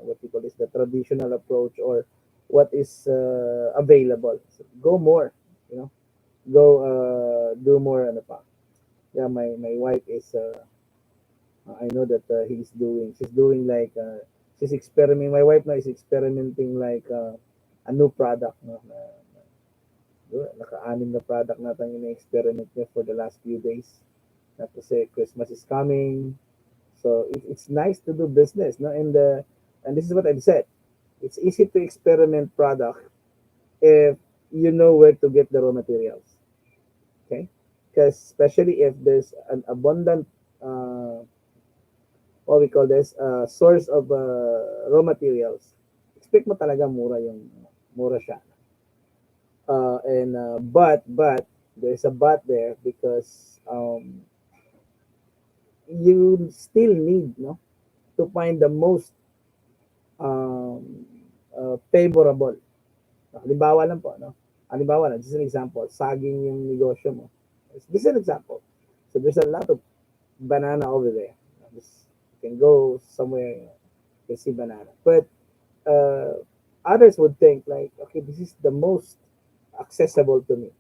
what you call this, the traditional approach or what is available. So go more. Go do more. Ano pa? Yeah, my wife is I know that she's doing like she's experimenting. My wife now is experimenting like a new product, no, naka-anim na product natin ina-experiment niya for the last few days. Not to say Christmas is coming, so it's nice to do business, no? And this is what I've said. It's easy to experiment product if you know where to get the raw materials. Okay, because especially if there's an abundant what we call this source of raw materials, expect mo talaga mura siya. And but there's a but there because you still need, no, to find the most um, favorable. Halimbawa lang po, no? Halimbawa lang, just an example, saging yung negosyo mo. This is an example. So there's a lot of banana over there. Just, you can go somewhere, you can see banana. But others would think like, okay, this is the most accessible to me.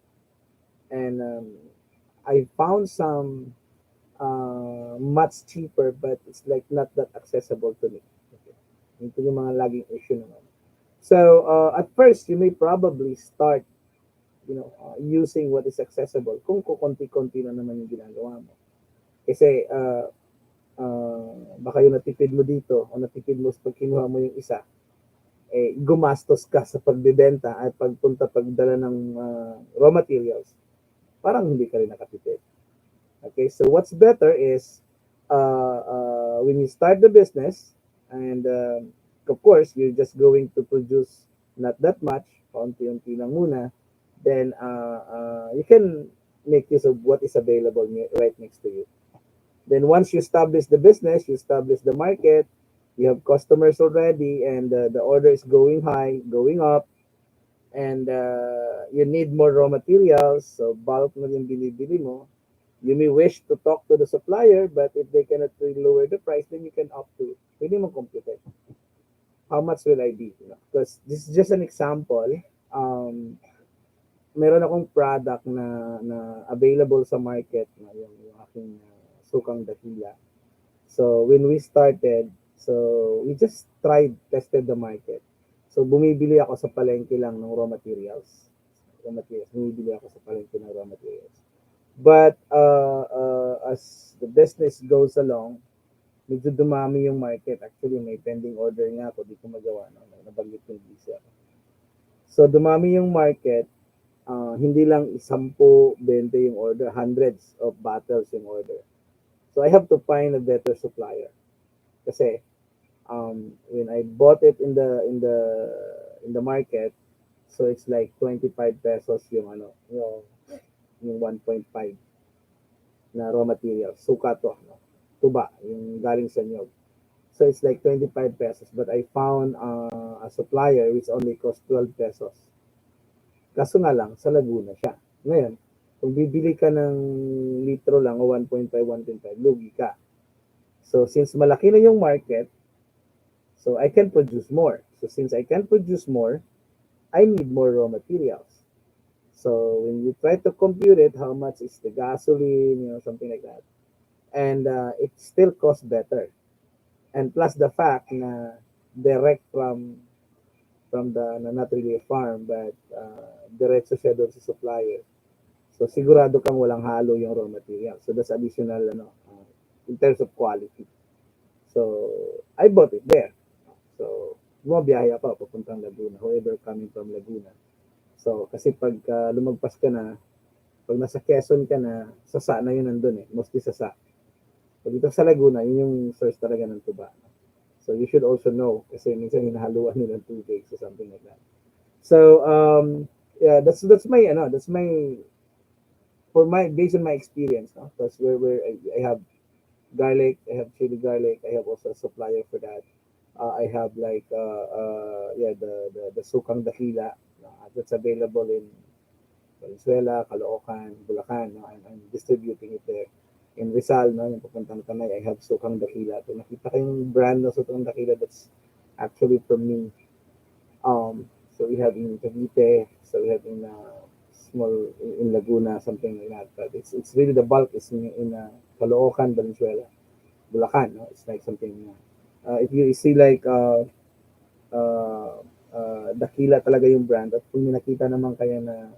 And I found some much cheaper, but it's like not that accessible to me. Okay. Ito yung mga laging issue naman. So at first, you may probably start, using what is accessible kung kukonti-konti na naman yung ginagawa mo. Kasi baka yung natipid mo dito o natipid mo pag kinuha mo yung isa, gumastos ka sa pagbebenta at pagdala ng raw materials, parang hindi ka rin nakatipid. Okay, so what's better is when you start the business, and of course, you're just going to produce not that much, paunti-unti lang muna, then you can make use of what is available right next to you. Then once you establish the business, you establish the market, you have customers already, and the order is going high, going up, and you need more raw materials, so bulk na yung binibili mo. You may wish to talk to the supplier, but if they cannot really lower the price, then you can opt to pwede mo compute it. How much will I be? Because this is just an example. Um, Meron akong product na available sa market na yung aking sukang dakila. So when we started, so we just tested the market. So bumibili ako sa palengke lang ng raw materials. Bumibili ako sa palengke ng raw materials. But as the business goes along, medyo dumami yung market. Actually, may pending order nga ako, di ko magawa. No? Nabanggit yung visa. So dumami yung market, hindi lang 10, 20 yung order, hundreds of bottles yung order. So I have to find a better supplier. Kasi when I bought it in the market, so it's like 25 pesos yung 1.5 na raw material. Suka to, no? Tuba, yung galing sa nyog. So it's like 25 pesos. But I found a supplier which only cost 12 pesos. Kaso nga lang, sa Laguna siya. Ngayon, kung bibili ka ng litro lang o 1.5, 1.5, lugi ka. So since malaki na yung market, so I can produce more. So since I can produce more, I need more raw materials. So when you try to compute it, how much is the gasoline, something like that, and it still costs better. And plus the fact na direct from the not really a farm, but diretso siya doon sa supplier. So sigurado kang walang halo yung raw material. So that's additional in terms of quality. So I bought it there. So bumabiyahe ako papuntang Laguna, whoever coming from Laguna. So kasi pag lumagpas ka na, pag nasa Quezon ka na, sasa na yun nandun eh. Mostly sasa. So dito sa Laguna, yun yung source talaga ng tuba. So you should also know kasi minsan hinahaluan nila ng tubig or something like that. So yeah, that's my for my based on my experience, no? Because where I have garlic, I have chili garlic, I have also a supplier for that. I have like yeah, the sukang dakila that's available in Valenzuela, Caloocan, Bulacan, no? I'm distributing it there. In Rizal, no, yung papuntang Tanay, I have sukang dakila. So nakita ko yung brand ng sukang dakila that's actually from me. So we have in Cavite, so we have in small in Laguna, something like that. But it's really the bulk is in Caloocan, Valenzuela, Bulacan. No? It's like something. If you see like uh, Dakila talaga yung brand. At kung may nakita naman kayo na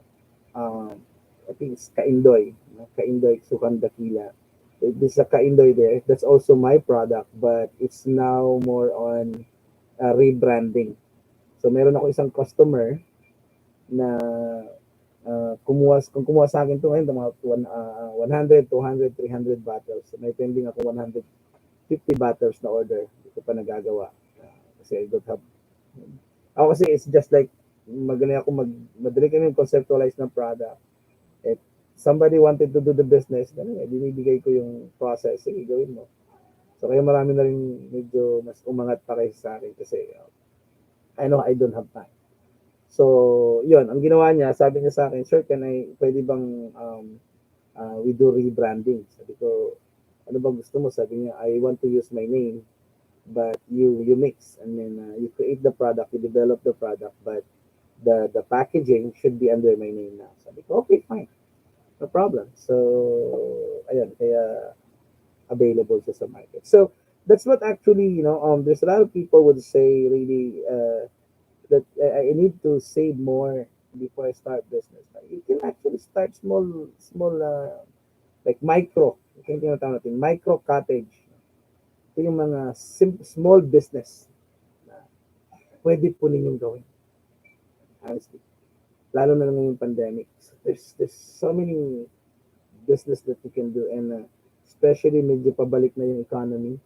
um, I think it's Kaindoy, no? Kaindoy Sukan Dakila. There's a Kaindoy there. That's also my product, but it's now more on rebranding. So meron ako isang customer na kung kumuha sa akin to ngayon, mga 100, 200, 300 bottles. So, may pending ako 150 bottles na order. Hindi ko pa nagagawa. Kasi I don't have. Ako kasi it's just like, magaling ako madali kami conceptualize ng product. If somebody wanted to do the business, then binibigay ko yung process. Sige, gawin mo. So kaya marami na rin medyo mas umangat pa kayo sa akin kasi I know I don't have time. So, yun, ang ginawa niya, sabi niya sa akin, sir, pwede bang we do rebranding? Sabi ko, ano ba gusto mo? Sabi niya, I want to use my name, but you mix. And then you create the product, you develop the product, but the packaging should be under my name now. Sabi ko, okay, fine. No problem. So, ayun, kaya available siya sa market. So, that's what actually, there's a lot of people would say really, that I need to save more before I start business. You can actually start small, like micro. Yung tinatawag natin, micro cottage. Ito yung mga small business na pwede po ninyong gawin. Honestly. Lalo na ngayong pandemic. So there's so many business that you can do, and especially medyo pabalik na yung economy.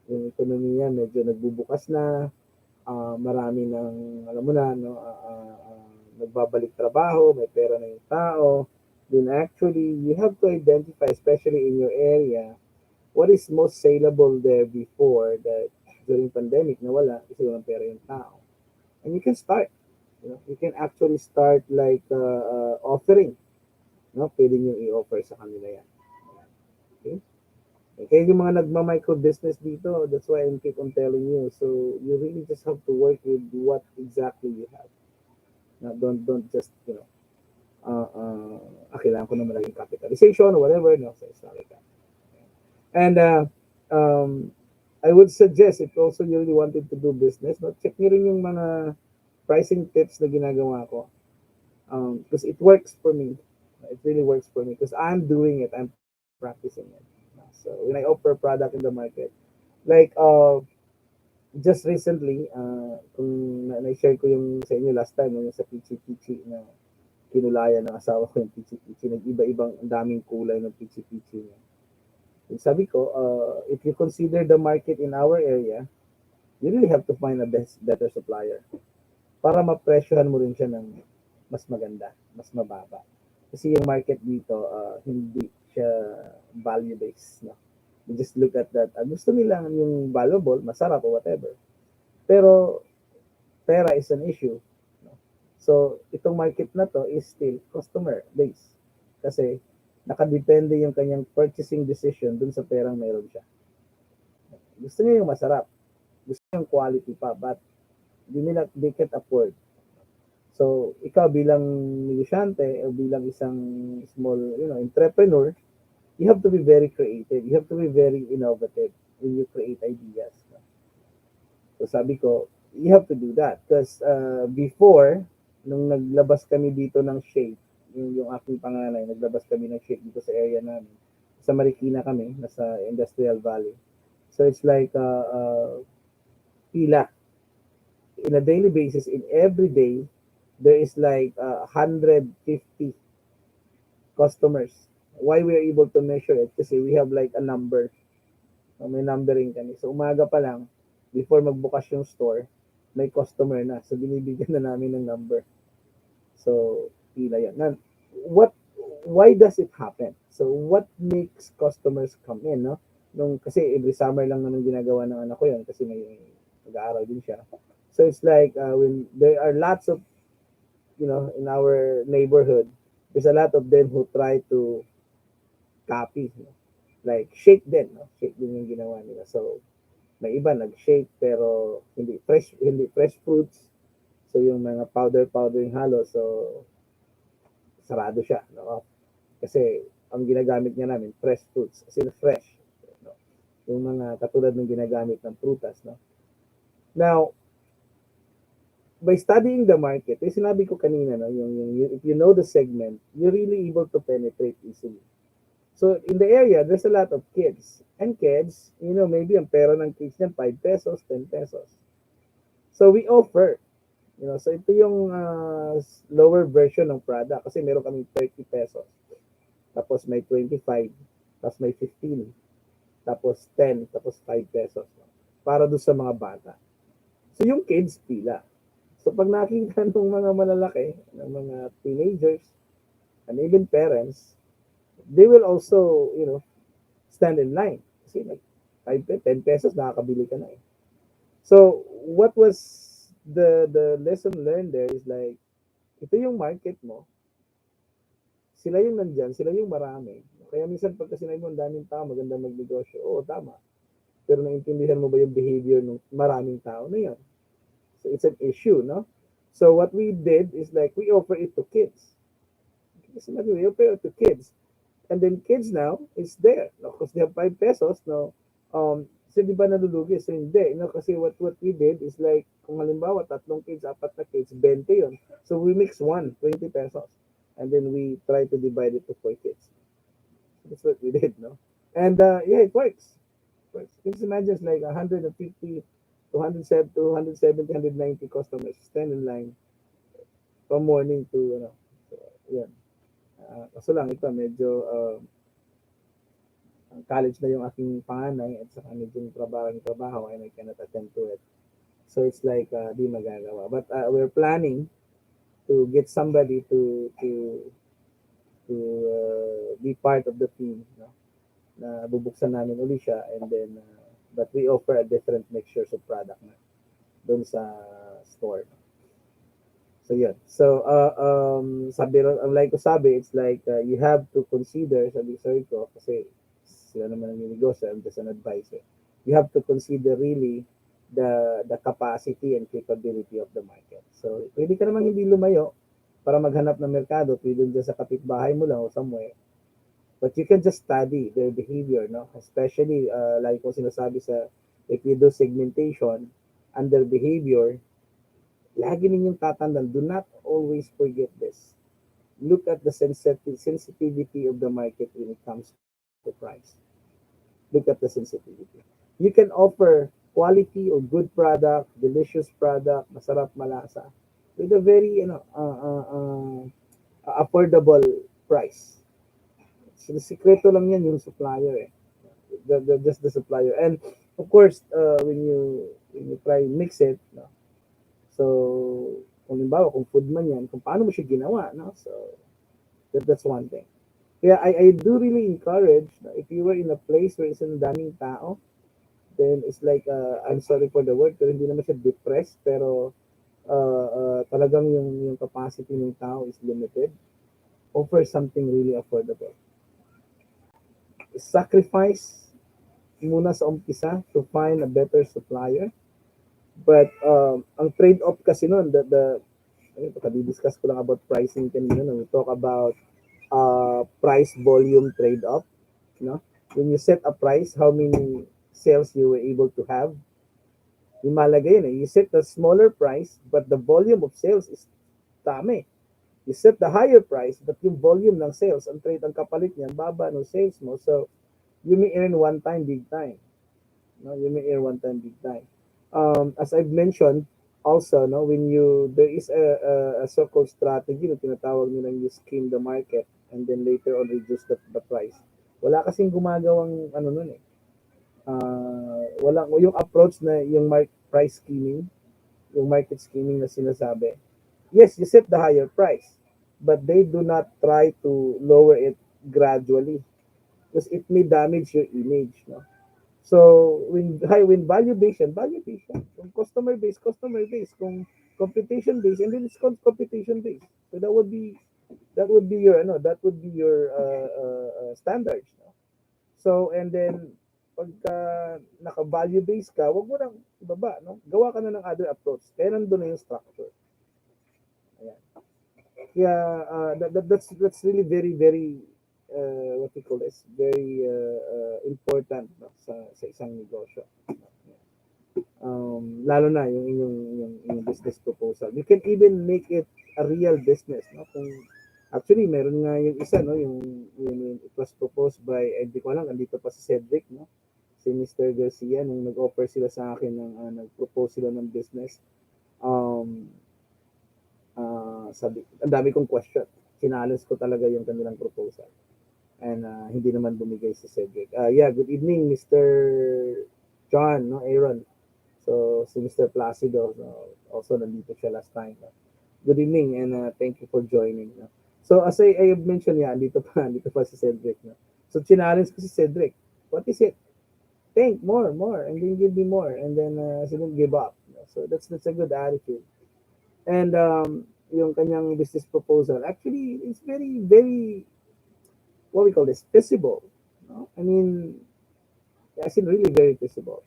Yung ekonomiya medyo nagbubukas na, marami ng alam mo na no, nagbabalik trabaho, may pera na yung tao. Then actually you have to identify, especially in your area, what is most saleable there before that during pandemic nawala kasi walang pera yung tao. And you can start. You can actually start like offering. No? Pwede nyo i-offer sa kanila yan. Okay? Kaya yung mga nagma-micro business dito, that's why I keep on telling you. So you really just have to work with what exactly you have. Now, don't just, kailangan ko na malaking capitalization or whatever. No, so it's not like that. And um, I would suggest if also you really wanted to do business, no, check nyo rin yung mga pricing tips na ginagawa ko. Because it works for me. It really works for me because I'm doing it. I'm practicing it. So when I offer a product in the market, like just recently, kung na-share ko yung sa inyo last time, yung sa pichi-pichi na kinulayan ng asawa ko yung pichi-pichi. Nag-iba-ibang ang daming kulay ng pichi-pichi niya. Sabi ko, if you consider the market in our area, you really have to find a better supplier para mapresyohan mo rin siya ng mas maganda, mas mababa. Kasi yung market dito, hindi siya value-based. No? You just look at that. Gusto nila yung valuable, masarap o whatever. Pero pera is an issue. No? So, itong market na to is still customer-based. Kasi nakadepende yung kanyang purchasing decision dun sa perang meron siya. Gusto niya yung masarap. Gusto niya yung quality pa, but they can't afford. So, ikaw bilang negosyante o bilang isang small, entrepreneur, you have to be very creative. You have to be very innovative when you create ideas. So, sabi ko, you have to do that. Because before, nung naglabas kami dito ng shake, yung aking panganay, naglabas kami ng shake dito sa area namin. Sa Marikina kami, nasa Industrial Valley. So, it's like pila. In a daily basis, in every day, there is like 150 customers. Why we are able to measure it? Kasi we have like a number. So, may numbering kami. So umaga pa lang, before magbukas yung store, may customer na. So binibigyan na namin ng number. So pila yan. Now, why does it happen? So what makes customers come in? No? Kasi every summer lang naman ginagawa ng anak ko yan kasi may nag-aaral din siya. So it's like when there are lots of in our neighborhood, there's a lot of them who try to copy. Like, shake din. No? Shake din yung ginawa nila. So, may iba nag-shake pero hindi fresh fruits. So, yung mga powder yung halo. So, sarado siya, no? Kasi ang ginagamit niya namin, fresh fruits, as in fresh. No? Yung mga katulad ng ginagamit ng prutas, no? Now, by studying the market, yung sinabi ko kanina, no, if you know the segment, you're really able to penetrate easily. So, in the area, there's a lot of kids. And kids, maybe ang pera ng kids niyan, 5 pesos, 10 pesos. So, we offer, so ito yung lower version ng product kasi meron kaming 30 pesos. Tapos may 25, tapos may 15, tapos 10, tapos 5 pesos. Para doon sa mga bata. So, yung kids, pila. So, pag nakita ng mga malalaki, ng mga teenagers, and even parents, they will also, stand in line. Kasi like 5, 10 pesos, nakakabili ka na eh. So, what was the lesson learned there is like, ito yung market mo, sila yung nandyan, sila yung marami. Kaya minsan pagka sinabi mo ang daming tao, maganda magnegosyo, oo, tama. Pero naintindihan mo ba yung behavior ng maraming tao na yun? So, it's an issue, no? So, what we did is like, we offer it to kids. Kasi we offer it to kids. And then kids now is there, no? Because they have 5 pesos, no? So di ba nalulugi? So hindi, no? Kasi what we did is like, kung halimbawa, tatlong kids, apat na kids, 20 yun. So we mix 20 pesos. And then we try to divide it to 4 kids. That's what we did, no? And yeah, it works. It works. Just imagine it's like 150, 270, 270, 190 customers stand in line from morning to, so, yan. Kaso lang, ito, medyo college na yung aking panganay at saka medyo trabaho and I cannot attend to it. So it's like di magagawa. But we're planning to get somebody to be part of the team, no? Na bubuksan namin uli siya and then but we offer a different mixtures of product na doon sa store. So yun. So ang like ko sabi, it's like you have to consider, sabi sorry ko kasi sila naman ang negosyo, I'm just an advisor. You have to consider really the capacity and capability of the market. So pwede ka naman hindi lumayo para maghanap ng merkado, pwede dyan sa kapitbahay mo lang o somewhere. But you can just study their behavior, no? Especially, like ko sinasabi sa, if you do segmentation, under behavior, lagi ninyong tatandaan, do not always forget this. Look at the sensitivity of the market when it comes to price. Look at the sensitivity. You can offer quality or good product, delicious product, masarap, malasa, with a very, affordable price. So, the sikreto lang yan yung supplier eh. Just the supplier. And of course, when you try mix it, no? So, kung halimbawa, kung food man yan, kung paano mo siya ginawa, no? So, that's one thing. Kaya I do really encourage, if you were in a place where isang daming tao, then it's like, I'm sorry for the word, pero hindi naman siya depressed, pero talagang yung capacity ng tao is limited. Offer something really affordable. Sacrifice muna sa umpisa to find a better supplier. But ang trade-off kasi nun, discuss ko lang about pricing kanina. No? We talk about price volume trade-off. No? When you set a price, how many sales you were able to have. Yung malagay yun eh. You set the smaller price, but the volume of sales is dami. You set the higher price, but yung volume ng sales, ang trade, ang kapalit niyan, baba ng sales mo. So, you may earn one time, big time. No? You may earn one time, big time. As I've mentioned, also, no, there is a so-called strategy na tinatawag nilang you skim the market and then later on reduce the price. Wala kasing gumagawang nun eh. Walang yung approach na yung price skimming, yung market skimming na sinasabi. Yes, you set the higher price, but they do not try to lower it gradually because it may damage your image, no? So, when value based yan. Kung customer based, kung competition based, and then it's competition based. So that would be your standards. No? So, and then pagka naka-value based ka, wag mo nang ibaba, no? Gawa ka na ng other approach. Kaya nandun na yung structure. Ayan. Kaya that's really very very what we call this, very important, no, sa isang negosyo. Lalo na yung business proposal. You can even make it a real business, no? Kung actually meron nga yung isa, no, yung it was proposed by, hindi ko alam, andito pa si Cedric, no? Si Mr. Garcia nung nag-offer sila sa akin ng nag-propose sila ng business. Um, Sabi, ang dami kong question. Challenge ko talaga yung kanilang proposal. And hindi naman bumigay si Cedric. Yeah, good evening, Mr. John, no, Aaron. So, si Mr. Placido, no, also nandito siya last time. No? Good evening and thank you for joining. No? So, as I have mentioned, yeah, dito pa si Cedric. No? So, challenge ko si Cedric. What is it? Think more, and then give me more, and then she didn't give up. No? So, that's a good attitude. And yung kanyang business proposal, actually, it's very, very, what we call this, feasible. No? I mean, as in really very feasible.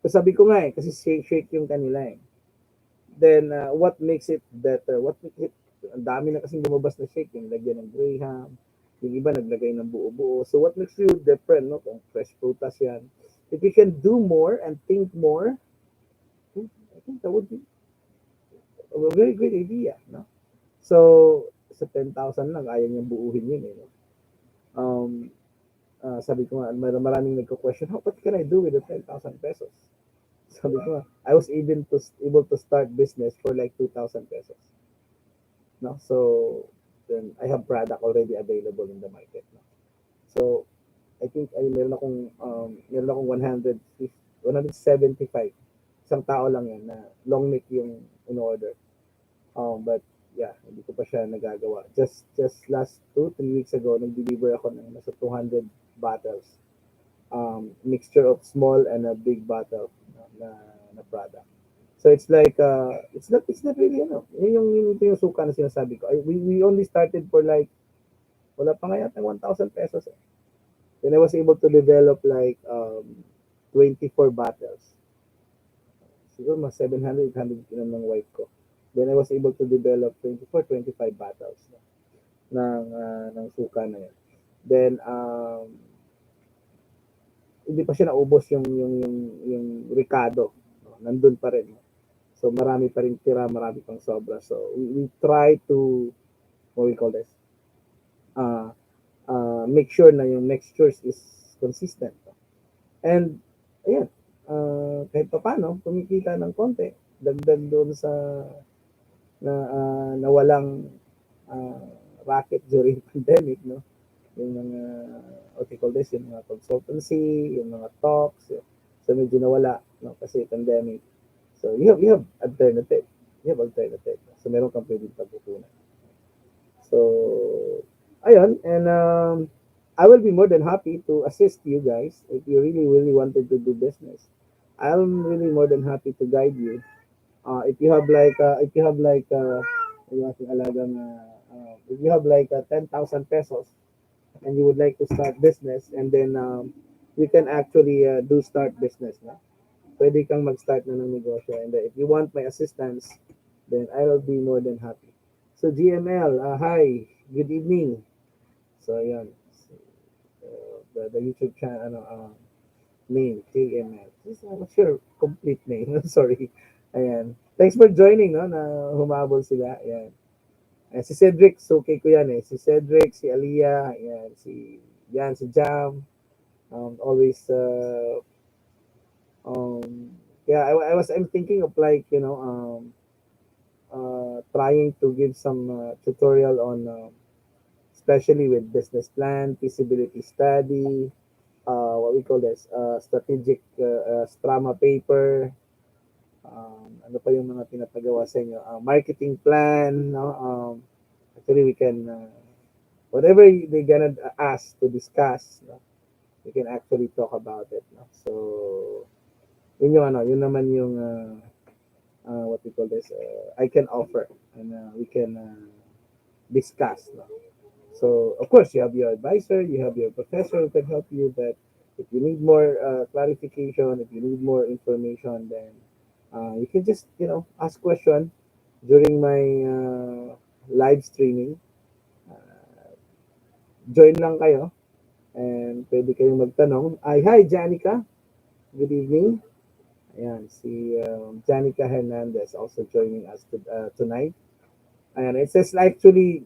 So sabi ko nga eh, kasi shake yung kanila eh. Then, what makes it better? What makes it, ang dami na kasing lumabas na shake, yung lagyan ng graham, yung iba naglagay ng buo-buo. So what makes you different, no? Kung fresh prutas yan. If you can do more and think more, I think that would be a very great idea, no? So, sa 10,000 lang, ayaw niyang buuhin yun eh. No? Um, Sabi ko nga, maraming nagko-question, what can I do with the 10,000 pesos? Sabi ko nga, I was able to start business for like 2,000 pesos. No? So, then I have product already available in the market. No? So, I think ay meron akong 175. Isang tao lang yan na long neck yung in order. But yeah, hindi ko pa siya nagagawa. Just last 2-3 weeks ago, nag-deliver ako ng nasa 200 bottles. Mixture of small and a big bottle na product. So it's like it's not really yung suka na sinasabi ko. We only started for like wala pa nga yata 1,000 pesos eh. Then I was able to develop like 24 bottles. Siguro mga 700, 800 kinom ng wife ko. Then I was able to develop 24, 25 bottles ng suka na yun. Then hindi pa siya naubos yung Ricardo. No? Nandun pa rin. No? So marami pa rin tira, marami pang sobra. So we try to, what we call this, uh, make sure na yung mixtures is consistent. No? And ayan, kahit pa paano, kumikita ng konti. Dagdag doon sa nawalang uh, racket during pandemic, no? Yung mga what you call this, yung mga consultancy, yung mga talks, so medyo nawala, no? Kasi pandemic. So you have alternative. You have alternative. So meron kang pwedeng pagkukunan. So ayun, and I will be more than happy to assist you guys if you really wanted to do business. I'm really more than happy to guide you. If you have like yung ating alagang if you have like 10,000 pesos and you would like to start business, and then you can actually do start business na. Pwede kang mag-start na ng negosyo, and if you want my assistance, then I'll be more than happy. So GML, hi, good evening. So yan, the YouTube channel name KML. What's your complete name? Sorry. Ayan. Thanks for joining, no, na humabol sila. Ayan. Si Cedric, so okay ko yan eh. Si Cedric, si Aliyah, ayan, si Jam. Always, yeah, I'm thinking of like, trying to give some tutorial on, especially with business plan, feasibility study, what we call this, strategic strama paper, ano pa yung mga pinapagawa sa inyo, marketing plan, no? Actually, we can, whatever they gonna ask to discuss, no? We can actually talk about it, no? So, yun naman yung, what we call this, I can offer, and we can discuss, no? So, of course, you have your advisor, you have your professor who can help you, but if you need more clarification, if you need more information, then you can just, ask question during my live streaming. Join lang kayo and pwede kayong magtanong. Ay, hi, Janica. Good evening. Ayan, si Janica Hernandez also joining us tonight. Ayan, it says actually,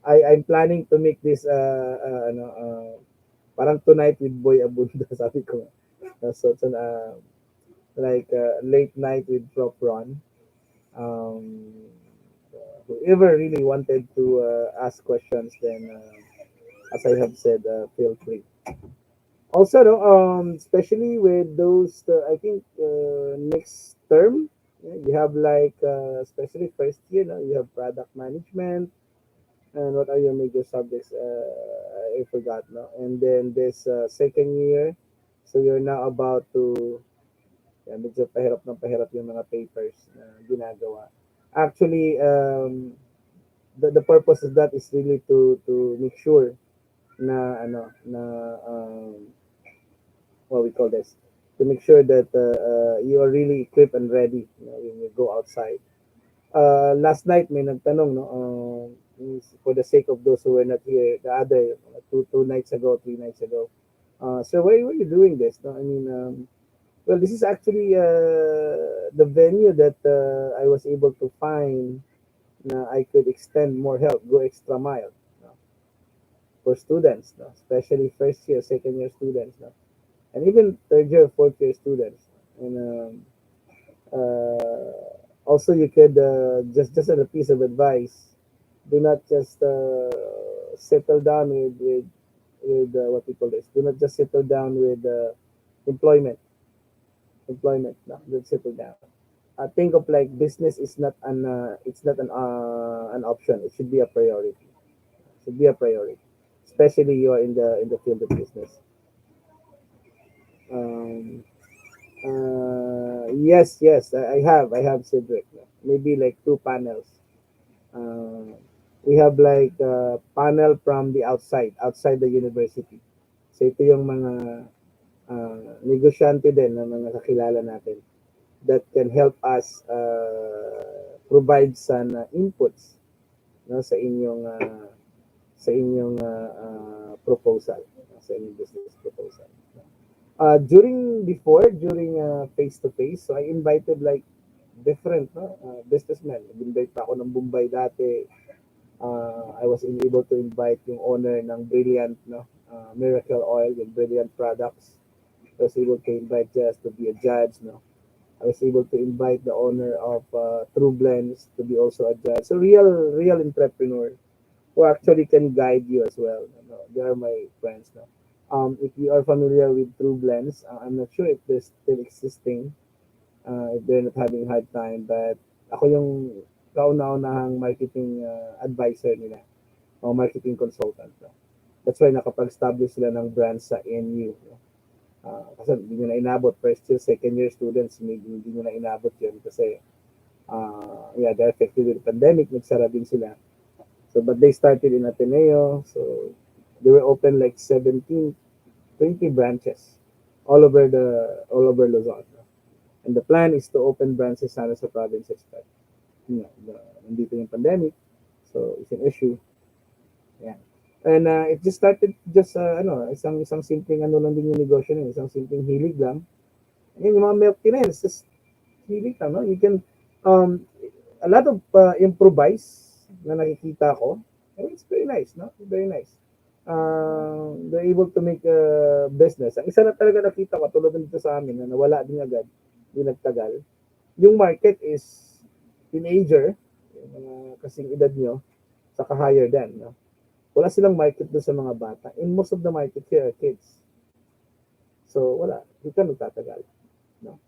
I'm planning to make this, parang tonight with Boy Abunda, sabi ko. So, it's like late night with Prof Ron. Um, Whoever really wanted to ask questions, then as I have said, feel free. Also, no, especially with those, I think next term, yeah, you have like, especially first year, no, you have product management, and what are your major subjects? I forgot, no. And then this second year, so you're now about to, yeah, medyo pahirap yung mga papers na ginagawa. Actually, the purpose of that is really to make sure na what we call this, to make sure that you are really equipped and ready, when you go outside. Last night may nagtanong, no, for the sake of those who were not here the other two nights ago, 3 nights ago. So why were you doing this? No, I mean, well, this is actually the venue that I was able to find na I could extend more help, go extra mile, no, for students, no, especially first year, second year students, no, and even third year, fourth year students. And also, you could just as a piece of advice, do not just settle down with what we call this. Do not just settle down with employment. Employment. No, don't settle down. Think of like business is not it's not an option. It should be a priority. It should be a priority, especially you are in the field of business. Um, yes, yes, I have Cedric. Maybe like two panels. Uh, we have like panel from the outside the university. So ito yung mga negosyante din ng mga kakilala natin that can help us provide some inputs, no, sa inyong proposal, sa inyong business proposal. During face to face, so I invited like different, no, businessmen. Nag-invite pa ako ng Bombay dati. I was able to invite yung owner ng Brilliant, no, Miracle Oil, yung Brilliant Products. I was able to invite just to be a judge, no. I was able to invite the owner of True Blends to be also a judge. So real entrepreneur who actually can guide you as well. No, they are my friends, no. If you are familiar with True Blends, I'm not sure if they're still existing, if they're not having a hard time, but ako yung kauna-unahang marketing advisor nila o marketing consultant. No? That's why nakapag-establish sila ng brand sa NU. No? Kasi hindi nyo na inabot. First year, second year students, hindi nyo na inabot yun kasi yeah, they're affected with the pandemic. Nagsara din sila. So, but they started in Ateneo. So, they were open like 17, 20 branches all over Luzon. No? And the plan is to open branches sana sa province expect. Nandito yung pandemic. So, it's an issue. Yeah. And it just started just isang simpleng ano lang din yung negosyo na yun, isang simpleng hilig lang. Yan yung mga milk tea na yun, it's just hilig lang, no? You can a lot of improvise na nakikita ko. And it's very nice, no? Very nice. They're able to make a business. Ang isa na talaga nakita ko, tulad nito sa amin, na nawala din agad, hindi nagtagal. Yung market is teenager, yung mga kasing edad nyo, saka higher than, no? Wala silang market doon sa mga bata. And most of the market here are kids. So, wala. Hindi ka magtatagal. No?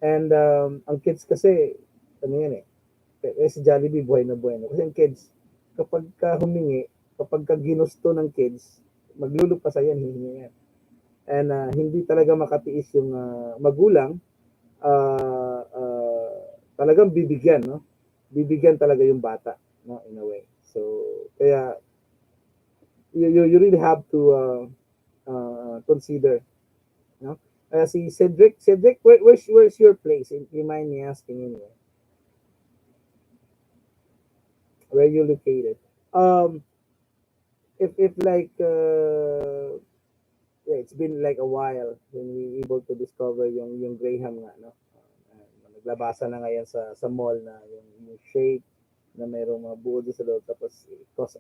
And ang kids kasi, ano yan eh, si Jollibee, buhay na buhay na. Kasi ang kids, kapag ka humingi, kapag ka ginusto ng kids, maglulupa sa yan, hihingi yan. And hindi talaga makatiis yung magulang, talagang bibigyan, no? Bibigyan talaga yung bata, no? In a way. So, kaya, you really have to consider, no? Si Cedric, where's your place? If you mind me asking anyway. Where you located? Um, if like yeah, it's been like a while when we able to discover yung Graham nga, no? Naglabasa na ngayon sa mall na yung shake na mayroong mga buo doon sa loob, tapos it cost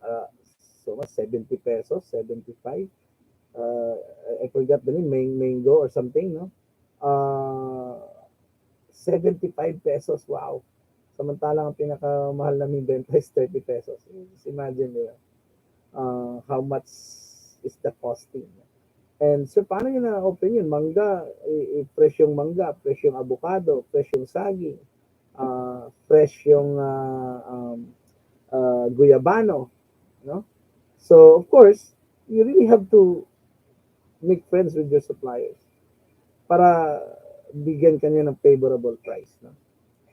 so much, 70 pesos, 75. Uh, I forgot the name, mango or something, no? Uh, 75 pesos, wow. Samantalang ang pinakamahal namin benta is 30 pesos. Just imagine nila how much is the costing. And so, paano nyo na-open yun? Mangga, fresh yung mangga, fresh yung avocado, fresh yung saging, fresh yung guyabano, no? So, of course, you really have to make friends with your suppliers para bigyan kanya ng favorable price, no?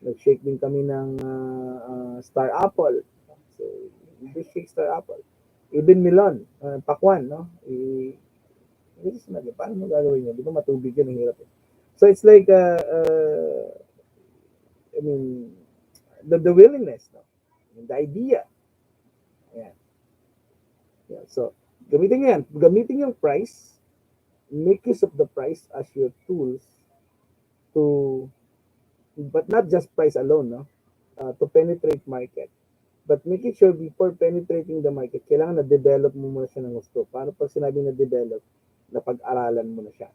Nag-shake din kami ng star apple. So, this shake star apple. Even melon, pakwan, no? This is not, paano mo gagawin yun? Di ba matubig yun, ang hirap eh. So, it's like, I mean, the willingness, no? The idea. Ayan. Yeah. So, gamitin yan. Gamitin yung price, make use of the price as your tools to, but not just price alone, no? To penetrate market. But making sure before penetrating the market, kailangan na-develop mo muna siya ng gusto. Para pag sinabi na-develop, napag-aralan mo na siya.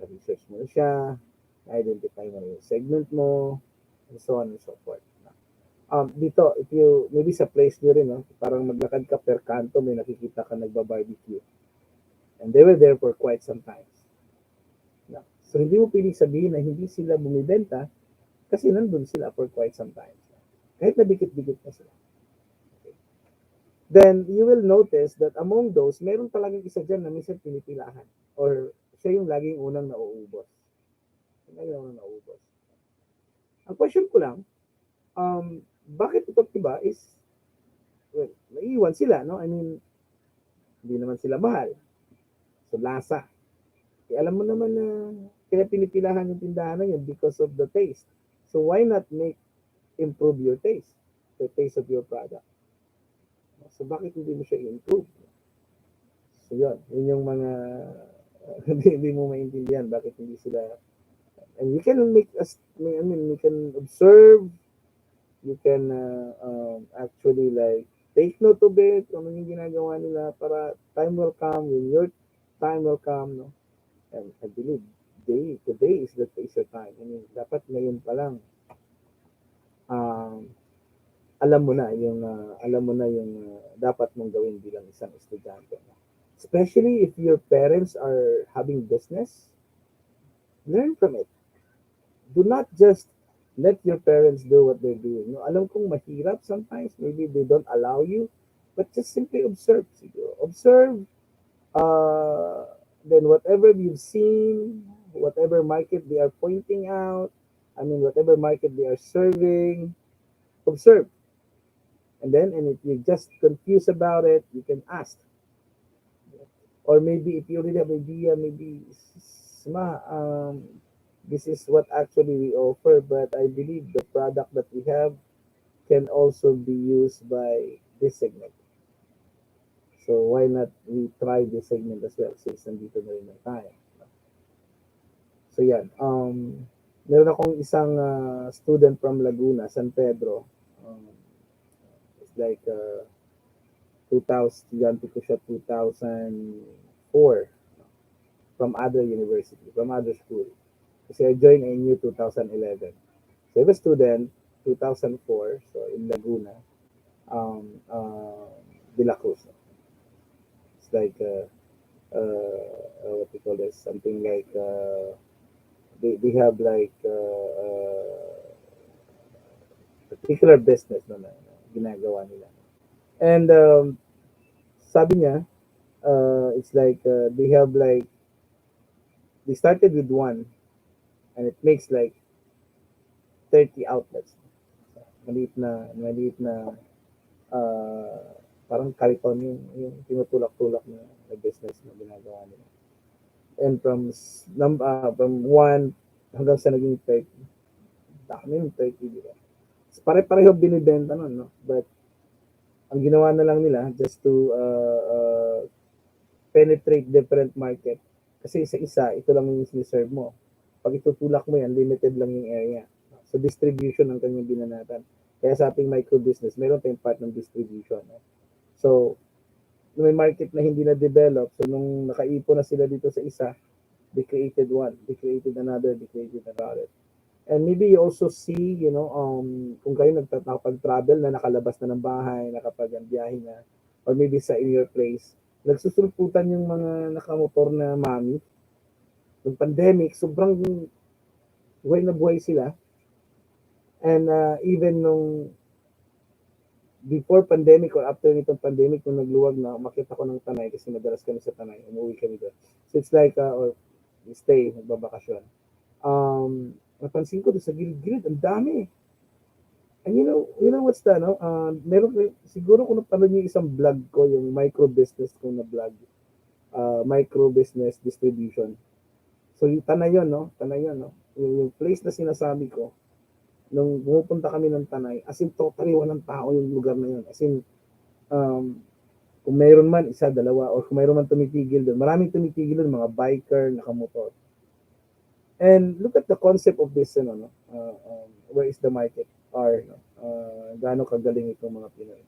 Na-research mo na siya, na-identify mo na yung segment mo, and so on and so forth. Dito, if you, maybe sa place nyo rin, no? Parang maglakad ka per kanto, may nakikita ka nagba-barbecue. And they were there for quite some time. No? So, hindi mo piling sabihin na hindi sila bumibenta kasi nandun sila for quite some time. Kahit na dikit-dikit na sila. Okay. Then, you will notice that among those, meron talagang isa dyan na minsan pinipilahan. Or siya yung laging unang nauubos. Laging unang nauubos. Ang question ko lang, bakit ito diba is, well, naiiwan sila, no? I mean, hindi naman sila mahal. So, lasa. Eh, alam mo naman na kaya pinipilahan yung tindahan na yun because of the taste. So, why not improve your taste? The taste of your product. So, bakit hindi mo siya i-improve? So, yun yung mga hindi mo maintindihan bakit hindi sila, and you can make us, I mean, you can observe, you can actually like take note of it, ano yung ginagawa nila para time will come, when your time will come, no? And I believe today is the taste of time. I mean, dapat ngayon pa lang, um, alam mo na yung dapat mong gawin bilang isang estudyante. Especially if your parents are having business, learn from it. Do not just let your parents do what they're doing. No, alam kong mahirap sometimes, maybe they don't allow you, but just simply observe. Siguro. Observe, uh, then whatever you've seen, whatever market they are pointing out, I mean, whatever market they are serving, observe. And if you're just confused about it, you can ask. Or maybe if you already have idea, maybe, Sma, this is what actually we offer, but I believe the product that we have can also be used by this segment. So why not we try this segment as well since nandito na rin ang tayo. So yan, meron akong isang student from Laguna, San Pedro. It's like 2000, estudyante ko siya 2004 from other university, from other school. Kasi I joined NU 2011. So I was a student 2004, so in Laguna, De La Cruz. It's like what we call this, something like they have like particular business na ginagawa nila. And sabi niya, it's like they have like they started with one and it makes like 30 outlets. Maliit na uh, parang kariton yung tinutulak-tulak na business na ginagawa nila. And from 1 hanggang sa naging 30, dami yung 30, di ba? Pare-pareho binibenta nun, no? But Ang ginawa na lang nila just to penetrate different market. Kasi sa isa, ito lang yung siniserve mo. Pag itutulak mo yan, limited lang yung area. So distribution ang kanyang binanatan. Kaya sa ating micro business, meron tayong part ng distribution. So, may market na hindi na-develop, so nung nakaipon na sila dito sa isa, they created one, they created another, they created another. And maybe you also see, kung kayo nakapag-travel na nakalabas na ng bahay, nakapag-biyahe na, or maybe sa in your place, nagsusulputan yung mga nakamotor na mami. Yung pandemic, sobrang buhay na buhay sila. And even nung before pandemic or after nitong pandemic, nung nagluwag na, makita ko ng Tanay kasi madalas kami sa Tanay, umuwi kami doon. So it's like, or stay, nagbabakasyon. Napansin ko doon sa gilid-gilid, ang dami. And you know what's the, no? Meron, siguro kung napanood niyo isang vlog ko, yung micro business ko na vlog, micro business distribution. So, yung Tanay yun, no? Tanay yun, no? Yung place na sinasabi ko, nung pumupunta kami ng Tanay, as in totally walang tao yung lugar na yun. As in, um, kung mayroon man, isa, dalawa, or kung mayroon man tumitigil doon, maraming tumitigil doon, mga biker, nakamotor. And look at the concept of this, no? Where is the market? Or, no? Gaano kagaling itong mga Pinoy.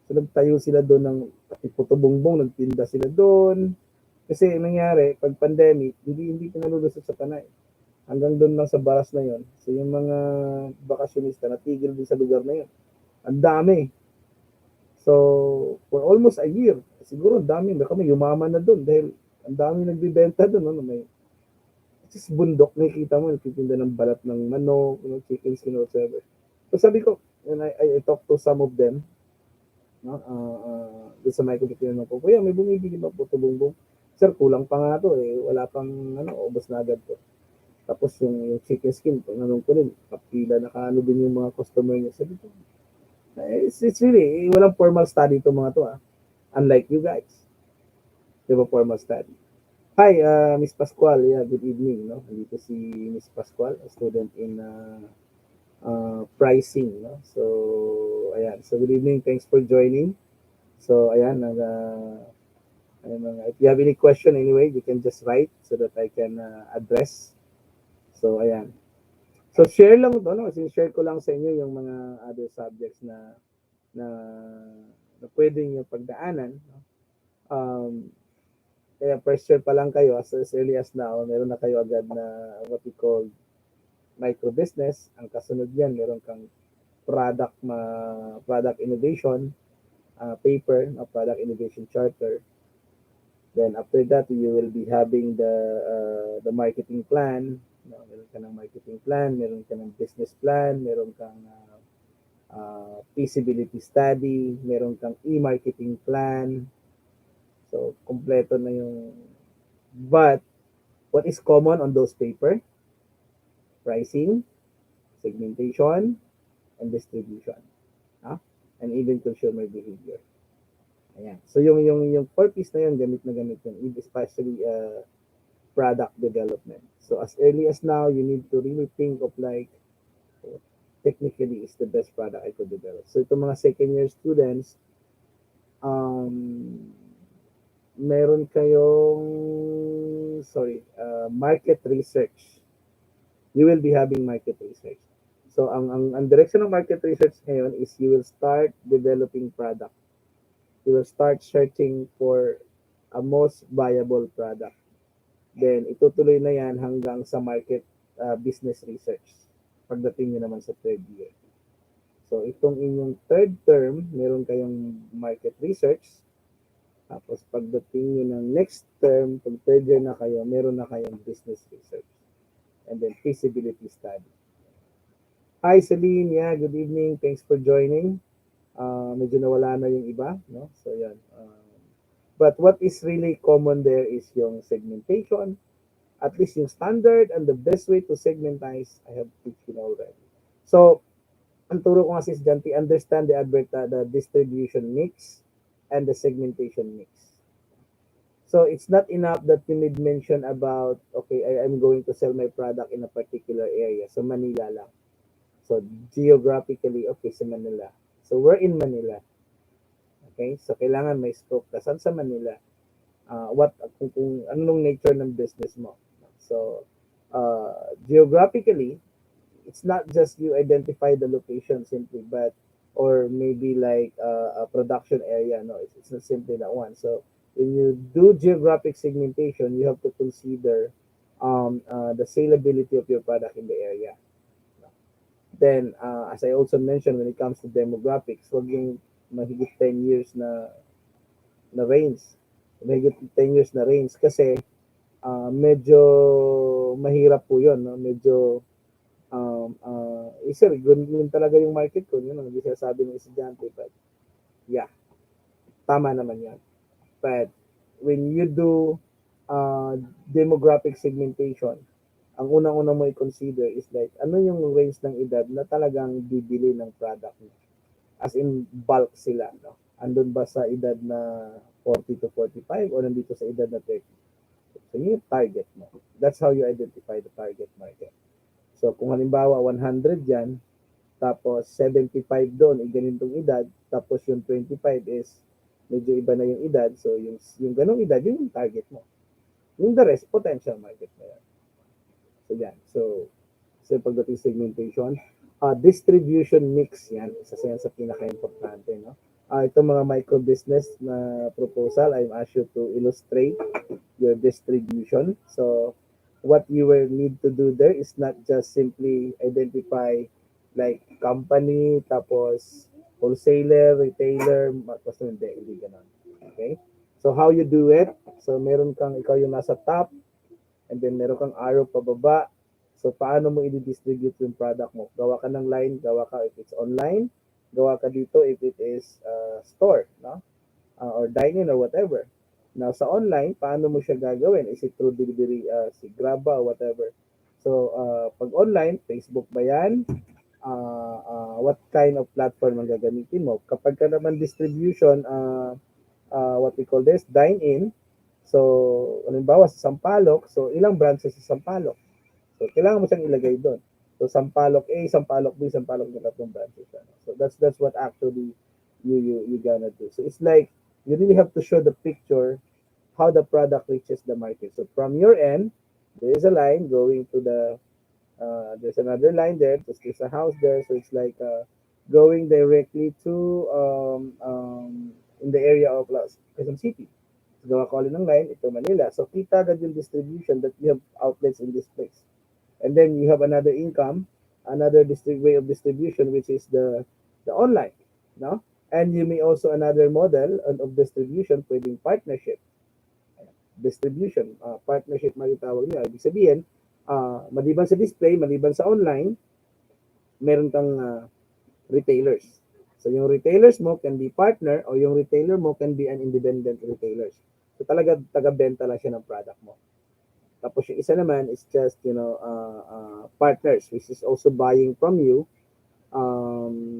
So, nagtayo sila doon ng patipotobongbong, nagtinda sila doon. Kasi nangyari, pag pandemic, hindi pinalulusot sa Tanay. Hanggang doon lang sa baras na yon. So, yung mga bakasyonista, natigil din sa lugar na yon. Ang dami. So, for almost a year, siguro ang dami. Kami yumaman na doon dahil ang dami nagbibenta doon. No? May just bundok, nakikita mo, nagtitinda ng balat ng manok, chicken skin, whatever. So sabi ko, and I talked to some of them, no? Doon sa micro-business ko, kuya, may bumibili ba po ito bumbong? Sir, kulang pa nga to eh. Wala pang, ubos na agad to. Tapos yung chicken skin, tanong ko rin, kapila nakaano din yung mga customer niya. Sabi ko, it's really, walang formal study itong mga to ah. Unlike you guys. Di ba formal study? Hi, Miss Pascual. Yeah, good evening. No? Dito si Miss Pascual, a student in pricing. No? So, ayan. So, good evening. Thanks for joining. So, ayan. If you have any question anyway, you can just write so that I can address. So, ayan. So, share lang ito. No? Share ko lang sa inyo yung mga other subjects na, na pwede nyo pagdaanan. No? Kaya first year pa lang kayo, as early as now, meron na kayo agad na what we call micro business. Ang kasunod yan, meron kang product innovation paper, product innovation charter. Then after that, you will be having the marketing plan. Meron ka ng marketing plan, meron ka ng business plan, meron kang feasibility study, meron kang e-marketing plan. So, kompleto na yung... But, what is common on those paper? Pricing, segmentation, and distribution. Huh? And even consumer behavior. Ayan. So, yung four piece na yun, gamit na gamit yun, especially product development. So, as early as now, you need to really think of like, technically is the best product I could develop. So, itong mga second year students, meron kayong market research. You will be having market research. So ang direction ng market research ngayon is you will start developing product. You will start searching for a most viable product. Then itutuloy na yan hanggang sa market business research pagdating nyo naman sa third year. So itong inyong third term, meron kayong market research. Tapos pagdating nyo ng next term, pag third year na kayo, meron na kayong business research. And then feasibility study. Hi Celine, yeah, good evening. Thanks for joining. Medyo nawala na yung iba, no? So yan. But what is really common there is yung segmentation, at least yung standard and the best way to segmentize, I have teach you already. So, ang turo ko nga sis Janti, understand the distribution mix and the segmentation mix. So it's not enough that you need mention about, okay, I'm going to sell my product in a particular area. So Manila lang. So geographically, okay, sa Manila. So we're in Manila. Okay? So, kailangan may scope ka. Saan sa Manila? What, kung anong nature ng business mo. So, geographically, it's not just you identify the location simply, but or maybe like a production area. No, it's not simply that one. So when you do geographic segmentation, you have to consider the saleability of your product in the area. Then, as I also mentioned, when it comes to demographics, wag yung mahigit 10 years na range. Mahigit 10 years na range kasi medyo mahirap po yun. No? Medyo sir, yun talaga yung market ko. Yun ang hindi sinasabi ng estudyante. But, yeah, tama naman yan. But, when you do uh, demographic segmentation, ang unang-una mo i-consider is like, ano yung range ng edad na talagang bibili ng product mo? As in, bulk sila, no? Andun ba sa edad na 40 to 45 o nandito sa edad na 30? So, yun yung target mo. That's how you identify the target market. So, kung halimbawa 100 yan, tapos 75 doon, ganitong edad, tapos yung 25 is medyo iba na yung edad, so yung ganong edad, yun yung target mo. Yung the rest, potential market mo yan. So, yan. So pagdating segmentation, distribution mix yan. Isa sa yan sa pinaka-importante. No? Itong mga micro-business na proposal, I'm asked you to illustrate your distribution. So, what you will need to do there is not just simply identify like company, tapos wholesaler, retailer, tapos hindi ganun. Okay? So, how you do it? So, meron kang, ikaw yung nasa top, and then meron kang arrow pababa. So, paano mo i-distribute yung product mo? Gawa ka ng line, gawa ka if it's online, gawa ka dito if it is store, no? Or dine-in or whatever. Now, sa online, paano mo siya gagawin? Is it through delivery, si Grab or whatever? So, pag online, Facebook ba yan? What kind of platform ang gagamitin mo? Kapag ka naman distribution, what we call this, dine-in, so, halimbawa sa Sampaloc, so ilang branches sa Sampaloc? So, kailangan mo siyang ilagay doon. So, Sampaloc A, Sampaloc B, Sampaloc na tatlong branches. So, that's what actually you gonna do. So, it's like, you really have to show the picture how the product reaches the market. So, from your end, there is a line going to there's another line there, there's a house there, so it's like going directly to in the area of Quezon City. So, gawa ko ng line, ito Manila. So, kita agad yung distribution that you have outlets in this place. And then you have another income, another way of distribution, which is the online, no? And you may also another model of distribution, pwedeng partnership. Distribution, partnership matitawag niya. Ibig sabihin, maliban sa display, maliban sa online, meron kang retailers. So yung retailers mo can be partner or yung retailer mo can be an independent retailers. So talaga taga-benta lang siya ng product mo. Tapos yung isa naman is just, partners, which is also buying from you.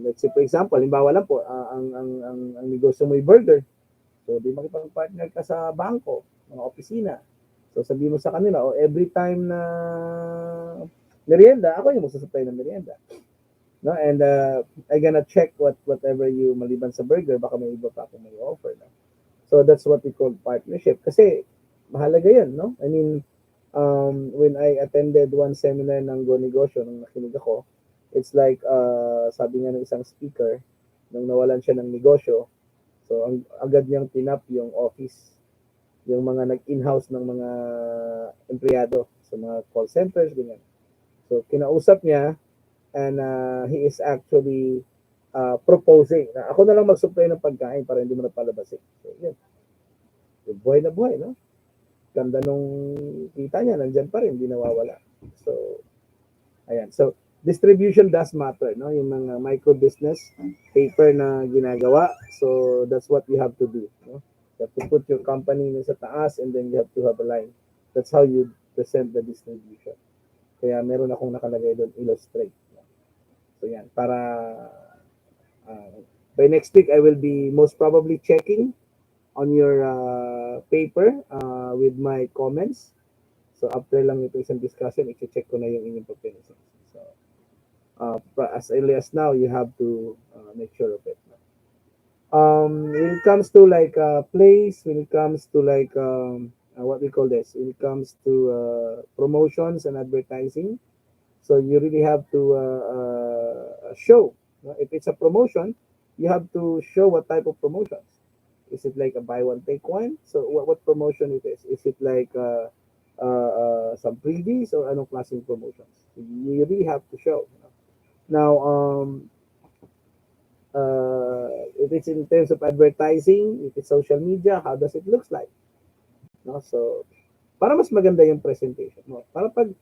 Let's say, for example, halimbawa lang po, ang negosyo mo ay burger. So, di makipag-partner ka sa bangko, mga opisina. So, sabi mo sa kanila, every time na merienda, ako yung magsusupply ng merienda. No? And I gonna check whatever you, maliban sa burger, baka may iba pa akong may offer. No? So, that's what we call partnership. Kasi, mahalaga yan, no? I mean, when I attended one seminar ng Go Negosyo, nung nakinig ako, it's like, sabi nga ng isang speaker, nung nawalan siya ng negosyo, so agad niyang tinap yung office, yung mga nag-in-house ng mga empleyado sa mga call centers, ganyan. So, kinausap niya, and he is actually proposing na ako na lang mag-supply ng pagkain para hindi mo na palabasin. So, yun. Buhay na buhay, no? Ganda nung kita niya, nandyan pa rin, hindi nawawala. So, ayan. So, distribution does matter, no? Yung mga micro business paper na ginagawa. So, that's what you have to do, no? You have to put your company sa taas and then you have to have a line. That's how you present the distribution. Kaya meron akong nakalagay doon, illustrate. So, yan. Para by next week, I will be most probably checking on your paper with my comments. So, after lang ito isang discussion, i-check ko na yung inyong pag-finishing. So, as early as now, you have to make sure of it. When it comes to like plays, when it comes to like what we call this, when it comes to promotions and advertising, so you really have to show. If it's a promotion, you have to show what type of promotions. Is it like a buy one take one? So what promotion it is? Is it like some freebies or anong klaseng promotions? You really have to show. Now, if it's in terms of advertising, if it's social media, how does it looks like? No? So, para mas maganda yung presentation mo. Para pag,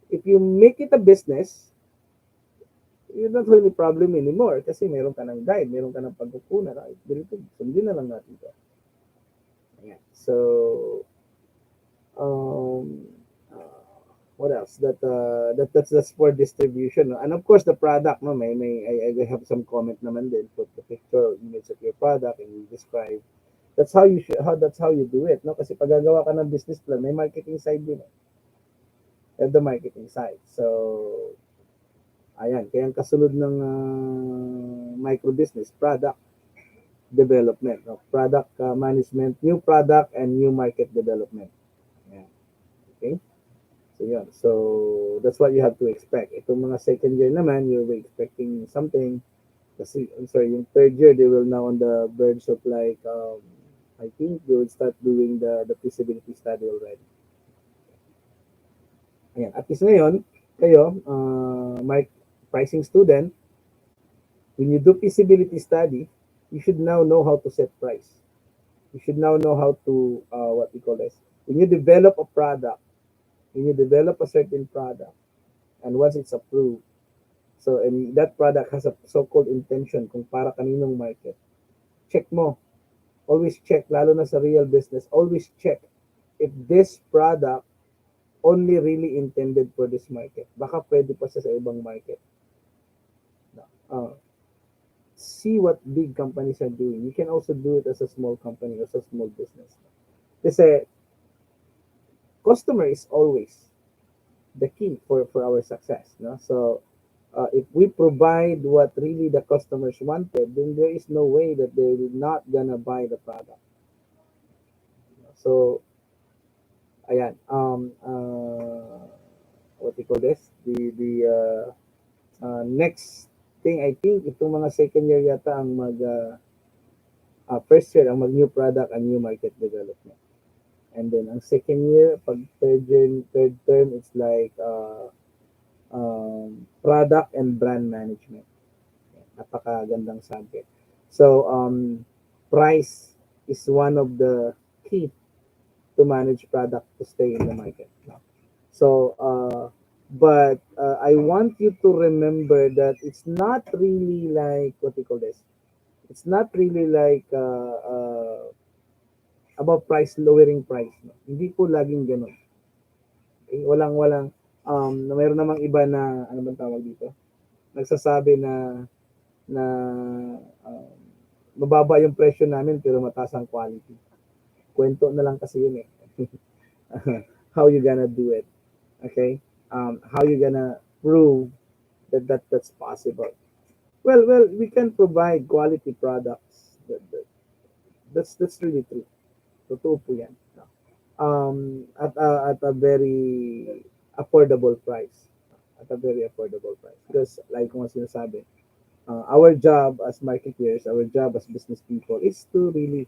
if you make it a business, you're not really problem anymore kasi meron ka ng guide, meron ka ng pagkukunan. Right? Dito, sundin na lang natin ito. Ayan. So, um, uh, what else? That's for distribution. No? And of course, the product, no, I have some comment naman din. Put the picture, image of your product, and you describe. That's how you do it, no? Kasi pag gagawa ka ng business plan, may marketing side din. At the marketing side. So, ayan, kaya ang kasunod ng micro business, product development, no? Product management, new product and new market development. Ayan. Okay? So, yun. So, that's what you have to expect. Itong mga second year naman, you're expecting something. Kasi, I'm sorry, yung third year, they will now on the verge of like, I think they will start doing the feasibility study already. Ayan. At least ngayon, kayo, pricing student, when you do feasibility study, you should now know how to set price. You should now know how to, what we call this, when you develop a product, when you develop a certain product, and once it's approved, so and that product has a so-called intention kung para kaninong market, check mo. Always check, lalo na sa real business, always check if this product only really intended for this market. Baka pwede pa siya sa ibang market. Uh, See what big companies are doing. You can also do it as a small company or as a small business. Kasi customer is always the key for our success. No? So if we provide what really the customers wanted, then there is no way that they're not gonna buy the product. So ayan, what we call this? The next thing, I think itong mga second year yata ang first year ang mag new product and new market development. And then ang second year, pag third term, it's like product and brand management. Napakagandang subject. So price is one of the key to manage product to stay in the market. So but I want you to remember that it's not really like what we call this. It's not really like about price, lowering price. No? Hindi po laging ganun. Okay? Walang mayroon namang iba na ano bang tawag dito? Nagsasabi na um, mababa yung presyo namin pero mataas ang quality. Kwento na lang kasi yun eh. How you gonna do it? Okay? How you gonna prove that's possible? Well, we can provide quality products. That's really true. Totoo po yan. At a very affordable price. At a very affordable price. Because like kung sinasabi, our job as marketeers, our job as business people is to really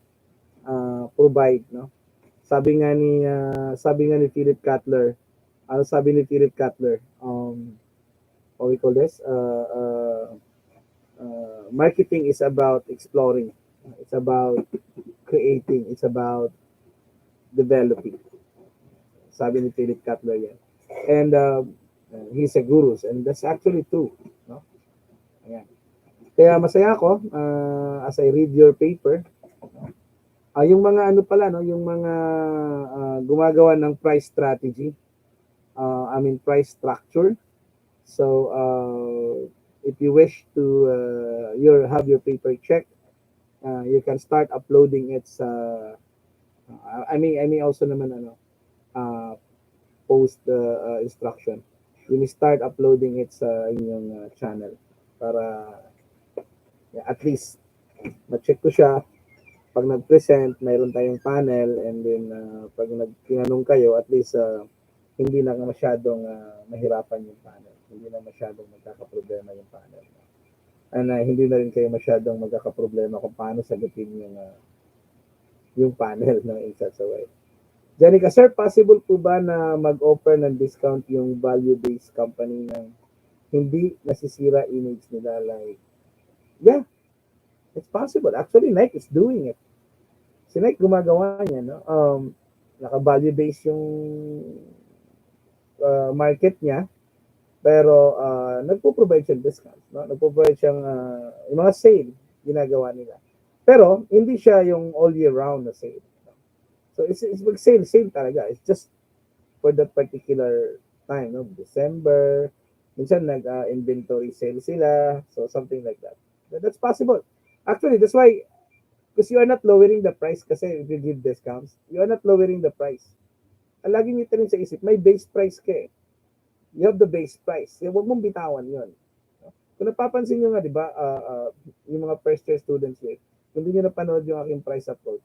provide, no? Sabi nga ni Philip Kotler, sabi ni Philip Kotler, what we call this, marketing is about exploring. It's about creating. It's about developing. Sabi ni Philip Kotler yan. And he's a guru. And that's actually true. No? Ayan. Kaya masaya ako as I read your paper. Yung mga ano pala, no? Yung mga gumagawa ng price strategy. I mean price structure. So if you wish to have your paper checked, you can start uploading it sa I may also naman uh, post the instruction. You may start uploading it sa inyong channel para yeah, at least ma-check ko siya. Pag nag-present, mayroon tayong panel, and then pag nagtinanong kayo, at least hindi na masyadong mahirapan yung panel. Hindi na masyadong magkakaproblema yung panel. And hindi na rin kayo masyadong magkakaproblema kung paano sagutin yung panel ng in such a way. Janica, sir, possible po ba na mag-offer ng discount yung value-based company na hindi nasisira image nila? Like, yeah, it's possible. Actually, Nike is doing it. Si Nike gumagawa niya, no? Naka-value-based yung market niya, pero nagpo-provide siyang discounts, no? Nagpo-provide siyang yung mga sale ginagawa nila. Pero hindi siya yung all year round na sale. No? So it's sale talaga. It's just for that particular time, no? December, minsan nag-inventory sale sila, so something like that. That's possible. Actually, that's why, because you are not lowering the price kasi if you give discounts, you are not lowering the price. Ang lagi nyo tanin sa isip, may base price ka eh. You have the base price. Huwag mong bitawan yun. Kung napapansin nyo nga, di ba, yung mga first year students here, kung hindi nyo napanood yung aking price approach,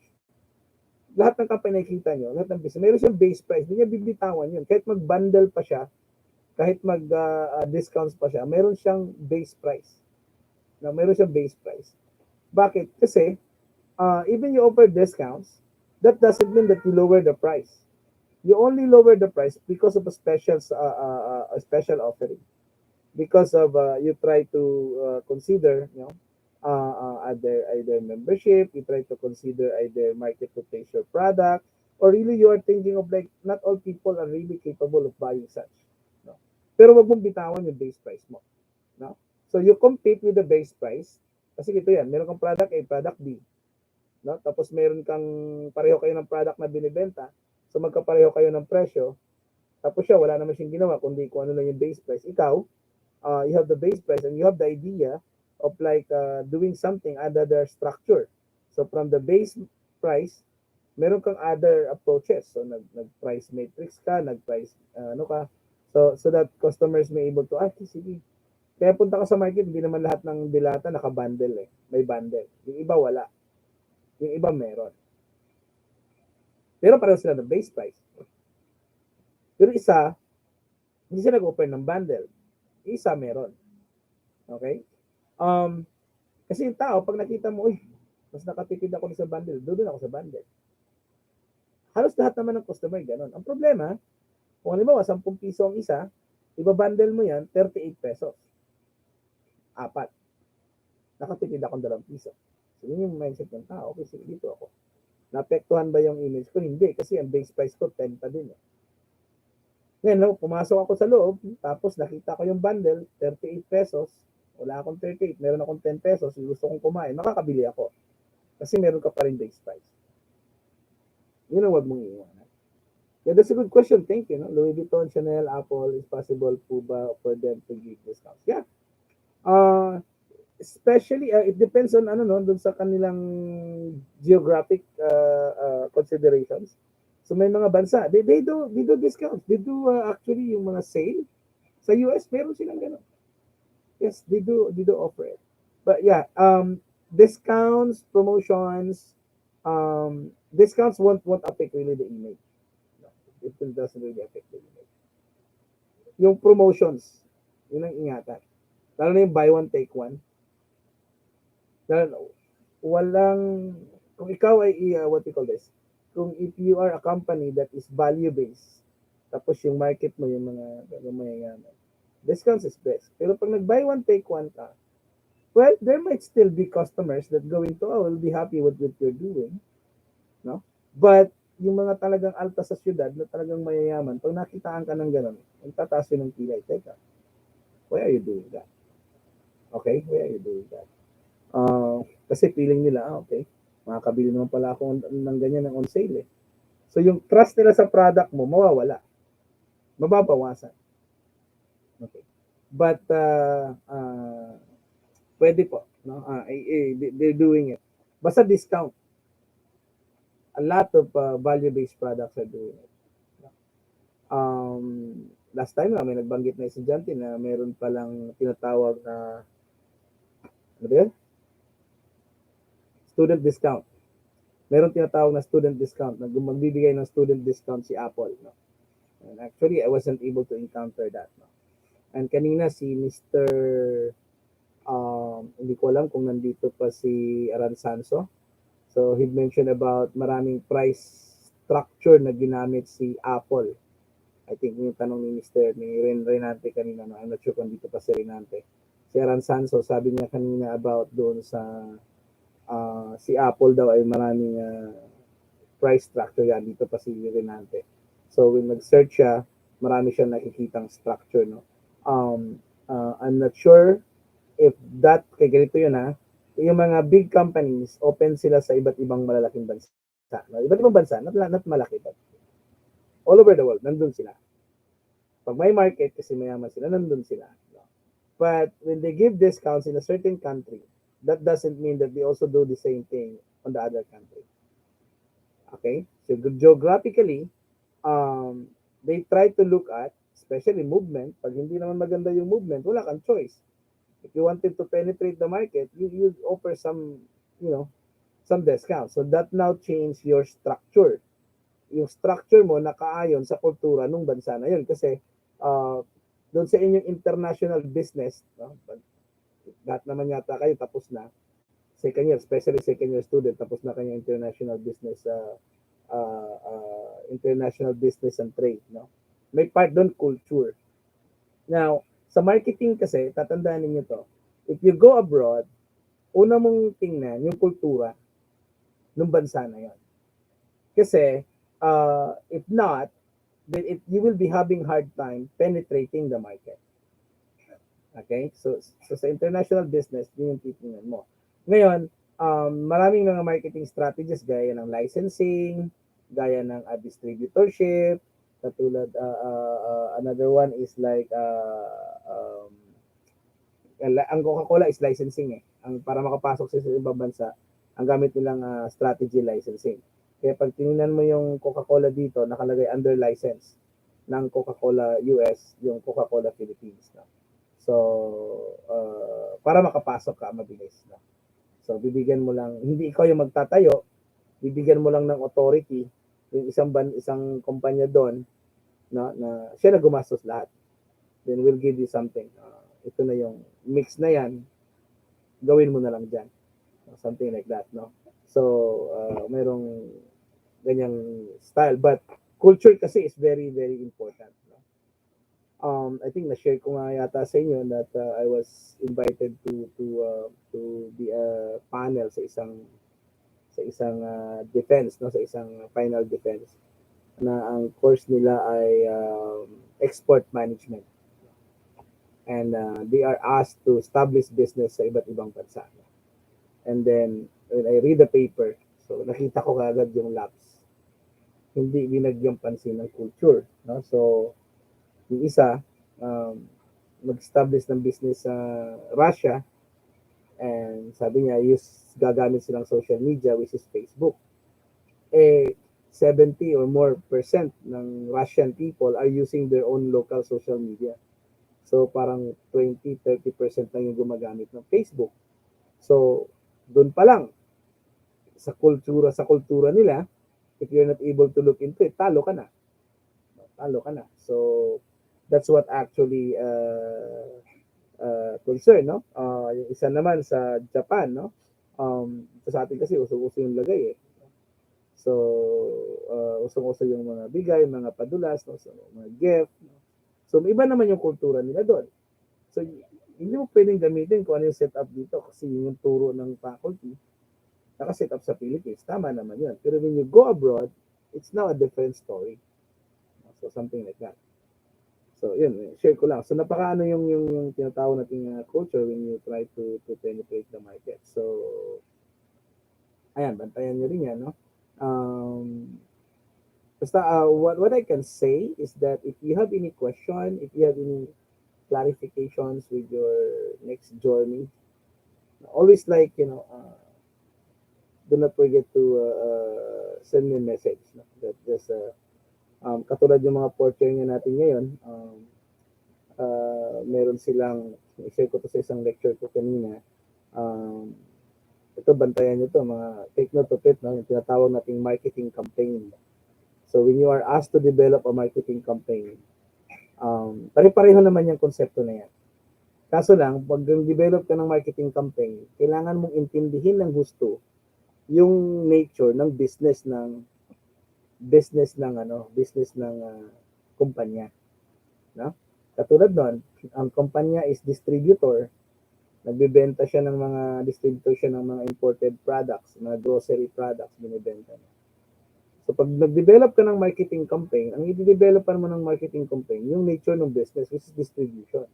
lahat ng company nakikita nyo, lahat ng business, meron siyang base price, hindi niya bibitawan yun. Kahit mag-bundle pa siya, kahit mag-discounts pa siya, meron siyang base price. No, meron siyang base price. Bakit? Kasi, even you offer discounts, that doesn't mean that you lower the price. You only lower the price because of a special offering. Because of you try to consider, you know, either membership, you try to consider either market to place your product, or really you are thinking of like not all people are really capable of buying such. No? Pero wag mong bitawan yung base price mo. No? So you compete with the base price. Kasi ito yan, meron kang product A, product B. No? Tapos meron kang pareho kayo ng product na binibenta. So magkapareho kayo ng presyo. Tapos siya, wala naman siyang ginawa kundi kung ano lang yung base price. Ikaw, you have the base price and you have the idea of like doing something under the structure. So from the base price, meron kang other approaches. So nag-price matrix ka, nag-price ano ka. So that customers may able to, sige. Kaya punta ka sa market, hindi naman lahat ng dilata naka-bundle eh. May bundle. Yung iba wala. Yung iba meron. Pero pareho sila ng base price. Pero isa, hindi sila nag-offer ng bundle. Isa meron. Okay? Kasi yung tao, pag nakita mo, uy, mas nakatipid ako sa bundle, doon ako sa bundle. Halos lahat naman ng customer, ganun. Ang problema, kung halimbawa, 10 piso ang isa, iba-bundle mo yan, 38 pesos. 4. Nakatipid akong 2 piso. So, yun yung mindset ng tao. Okay, sige, dito ako. Naapektuhan ba yung image ko? Hindi, kasi ang base price ko, 10 pa din. Ngayon, pumasok ako sa loob, tapos nakita ko yung bundle, 38 pesos. Wala akong 38, meron akong 10 pesos, gusto kong kumain, makakabili ako. Kasi meron ka pa rin base price. Yun ang wag mong iiwanan. Yeah, that's a good question. Thank you. No? Louis Vuitton, Chanel, Apple, is possible po ba for them to give discounts? Yeah. Especially, it depends on dun sa kanilang geographic considerations. So may mga bansa, they do discounts. They do actually yung mga sale. Sa US, meron silang gano'n. Yes, they do offer it. But yeah, discounts, promotions, discounts won't affect really the image. No, it doesn't really affect the image. Yung promotions, yun ang ingatan. Lalo na yung buy one, take one. Lalo, walang, kung ikaw ay, what you call this, kung if you are a company that is value-based, tapos yung market mo, yung mga mayayaman, discounts is best. Pero pag nag-buy one, take one ka, well, there might still be customers that going to, will be happy with what you're doing. No? But, yung mga talagang alta sa syudad na talagang mayayaman, pag nakitaan ka ng gano'n, ang tataas yun ng kilay. Teka, why are you doing that? Okay? Why are you doing that? Kasi feeling nila, okay, makakabili naman pala ako ng ganyan ng on sale eh. So, yung trust nila sa product mo, mawawala. Mababawasan. Okay. But, pwede po. No? They're doing it. Basta discount. A lot of value-based products are doing it. Last time may nagbanggit na estudyante na meron palang tinatawag na ano ba yan? student discount. Meron tinatawag na student discount, na magbibigay ng student discount si Apple, no? And actually, I wasn't able to encounter that, no? And kanina si Mr. Hindi ko alam kung nandito pa si Aransanso. So he mentioned about maraming price structure na ginamit si Apple. I think yung tanong ni Mr. ni Renante kanina, no? I'm not sure kung dito pa si Renante. Si Aransanso, sabi niya kanina about doon sa si Apple daw ay maraming price structure yan. Dito pa si Renante. So when nag-search siya, marami siyang nakikitang structure, no? I'm not sure if that, kay ganito yun ha, yung mga big companies, open sila sa iba't ibang malalaking bansa. No? Iba't ibang bansa, not malaki, but all over the world, nandun sila. Pag may market, kasi mayaman sila, nandun sila. No? But when they give discounts in a certain country, that doesn't mean that they also do the same thing on the other country. Okay? So geographically, they try to look at, especially movement. Pag hindi naman maganda yung movement, wala kang choice. If you wanted to penetrate the market, you offer some, some discount. So that now change your structure. Yung structure mo nakaayon sa kultura ng bansa na yun. Kasi doon sa inyong international business, no? Lahat naman yata kayo tapos na. Second year, especially second year student, tapos na kanya international business and trade. No? May part doon culture. Now, sa marketing kasi, tatandaan ninyo to, if you go abroad, una mong tingnan yung kultura ng bansa na yon. Kasi, if not, then you will be having hard time penetrating the market. Okay? So sa international business, yun yung titingnan mo. Ngayon, maraming mga marketing strategies gaya ng licensing, gaya ng distributorship, katulad another one is like ang Coca-Cola is licensing ang para makapasok sa ibang bansa ang gamit nilang strategy licensing. Kaya pag tinignan mo yung Coca-Cola dito, nakalagay under license ng Coca-Cola US, yung Coca-Cola Philippines. No? So, para makapasok ka mabilis. No? So, bibigyan mo lang, hindi ikaw yung magtatayo, bibigyan mo lang ng authority yung isang kumpanya doon, no, na siya na gumastos lahat. Then we'll give you something. Ito na yung mix na yan, gawin mo na lang dyan. Something like that, no? So, merong ganyang style. But culture kasi is very, very important. No? I think na-share ko nga yata sa inyo that I was invited to be a panel sa isang defense, no, sa isang final defense na ang course nila ay export management, and they are asked to establish business sa iba't ibang bansa. And then when I read the paper, so nakita ko agad yung lapse, hindi binagyang pansin ng culture, no? So yung isa mag-establish ng business sa Russia, and sabi niya gagamit silang social media, which is Facebook. 70 or more percent ng Russian people are using their own local social media. So parang 20-30% lang yung gumagamit ng Facebook. So doon pa lang sa kultura nila, if you're not able to look into it, talo ka na. So that's what actually concern, no? Yung isa naman sa Japan, no? Sa atin kasi uso-uso yung lagay So uso-uso yung mga bigay, mga padulas, no? So, mga gift, no? So iba naman yung kultura nila doon. So hindi mo pwedeng gamitin kung ano yung setup dito kasi yung turo ng faculty naka-set up sa Philippines. Tama naman yun. Pero when you go abroad, it's now a different story. So something like that. So yun, share ko lang. So napakaano yung tinatawag nating culture when you try to penetrate the market. So ayan, bantayan niyo rin yan, no? Basta what I can say is that if you have any question, if you have any clarifications with your next journey, always like, do not forget to send me a message. No? That just katulad yung mga fourth year natin ngayon, meron silang, i-share ko to sa isang lecture ko kanina, Ito, bantayan nyo to, mga take note of it, no? Yung tinatawag nating marketing campaign. So when you are asked to develop a marketing campaign, pare-pareho naman yung konsepto na yan. Kaso lang, pag develop ka ng marketing campaign, kailangan mong intindihin ng gusto yung nature ng business ng kumpanya, no? Katulad nun, ang kumpanya is distributor, nagbebenta siya ng mga distributor siya ng mga imported products, mga grocery products binebenta niya. So pag nag-develop ka ng marketing campaign, ang i-develop mo ng marketing campaign, yung nature ng business, which is distribution.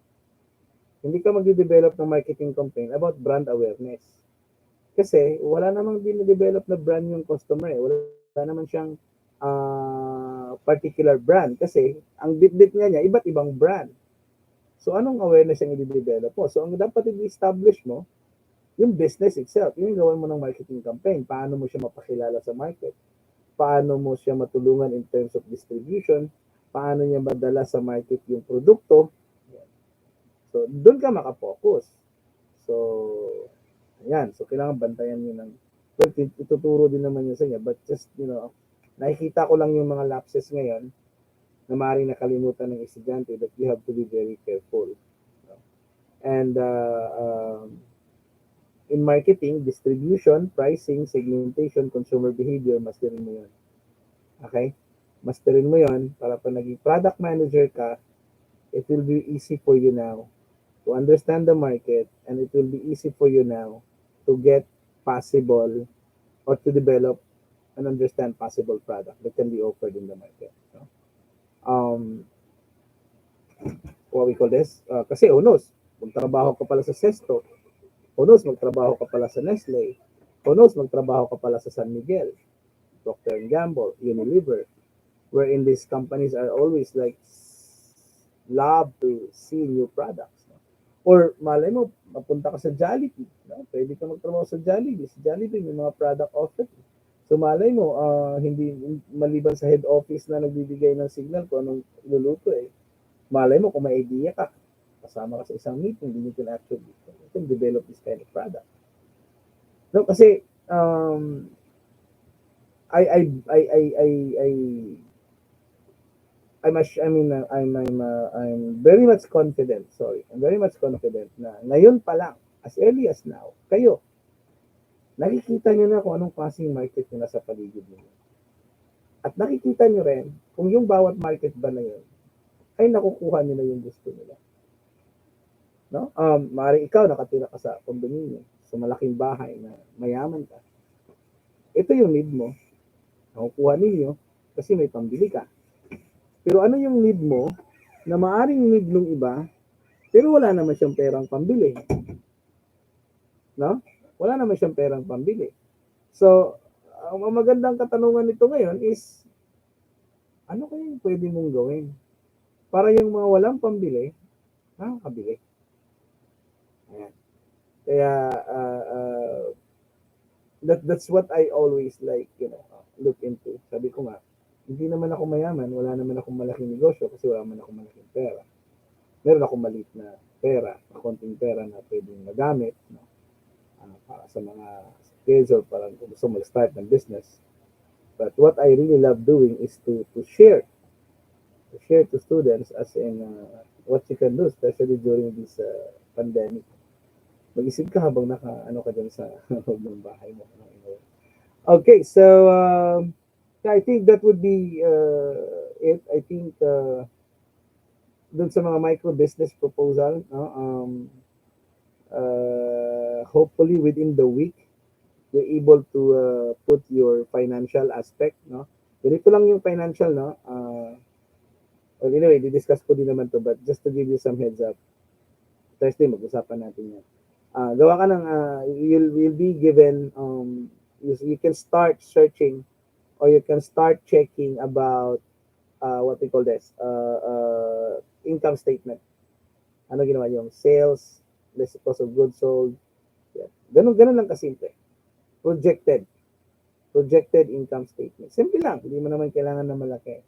Hindi ka magde-develop ng marketing campaign about brand awareness. Kasi wala namang din-develop na brand yung customer eh. Wala naman siyang particular brand kasi ang bit-bit niya iba't ibang brand. So anong awareness ang i-develop mo? So ang dapat i-establish mo, yung business itself. Yung gawin mo ng marketing campaign. Paano mo siya mapakilala sa market? Paano mo siya matulungan in terms of distribution? Paano niya madala sa market yung produkto? So doon ka makapokus. So ayan, so kailangan bantayan niyo ng, well, ituturo din naman yun sa inyo, but just, nakikita ko lang yung mga lapses ngayon na maaaring nakalimutan ng estudyante that you have to be very careful. And in marketing, distribution, pricing, segmentation, consumer behavior, masterin mo yun. Okay? Masterin mo yun para pag naging product manager ka, it will be easy for you now to understand the market, and it will be easy for you now to get possible or to develop and understand possible product that can be offered in the market. No? What we call this? Kasi who knows, magtrabaho ka pala sa Sesto, who knows, magtrabaho ka pala sa Nestle, who knows, magtrabaho ka pala sa San Miguel, Procter & Gamble, Unilever, wherein these companies are always like love to see new products. No? Or malay mo, mapunta ka sa Jollibee. No? Pwede ka magtrabaho sa Jollibee. Sa Jollibee, may mga product offer. So malay mo, hindi maliban sa head office na nagbibigay ng signal kung anong iluluto eh. Malay mo kung may idea ka, kasama ka sa isang meeting, then you can actually develop this kind of product. No, kasi I'm very much confident, I'm very much confident na ngayon pa lang, as early as now, kayo, nakikita nyo na kung anong klaseng market nyo nasa paligid nyo. At nakikita nyo rin kung yung bawat market ba na yun ay nakukuha nila yung gusto nila. No? Maaaring ikaw nakatira ka sa condominium, sa malaking bahay na mayaman ka. Ito yung need mo. Nakukuha ninyo kasi may pambili ka. Pero ano yung need mo na maaaring need ng iba pero wala naman siyang perang pambili. No? Wala naman siyang perang pambili. So, ang magandang katanungan nito ngayon is, ano kaya yung pwede mong gawin? Para yung mga walang pambili, nakakabili. Ayan. Kaya, that's what I always like, look into. Sabi ko nga, hindi naman ako mayaman, wala naman akong malaking negosyo kasi wala naman akong malaking pera. Meron akong maliit na pera, konting pera na pwedeng magamit, no? Para sa mga skills or parang kung gusto mag-start ng business. But what I really love doing is to share to students as in what you can do, especially during this pandemic. Mag-isip ka habang ano ka dyan sa loob ng bahay mo. Okay, so I think that would be it. I think dun sa mga micro business proposal, hopefully within the week, you're able to put your financial aspect, no? Ganito lang yung financial, no? Well, anyway, di-discuss ko din naman to, but just to give you some heads up, Thursday, mag-usapan natin yan. Gawa ka ng, you'll be given, you can start searching or you can start checking about what we call this, income statement. Ano ginawa yung sales, less cost of goods sold. Yeah. Ganun lang kasimple. Projected income statement. Simple lang, hindi mo naman kailangan na malaki.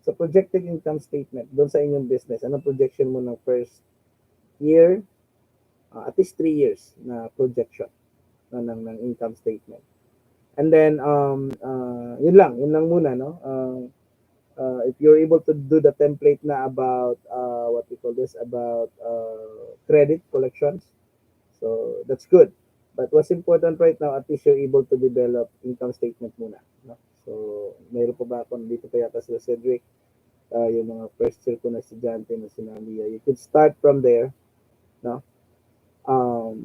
So projected income statement, doon sa inyong business, anong projection mo ng first year, at least 3 years na projection. no, ng income statement. And then yun lang muna, no. If you're able to do the template na about what we call this, about credit collections, so that's good. But what's important right now, at least you're able to develop income statement muna, no? So mayroon pa ba ako dito pa yata sila Cedric, yung mga first year ko na estudyante na sinabi, you could start from there, no?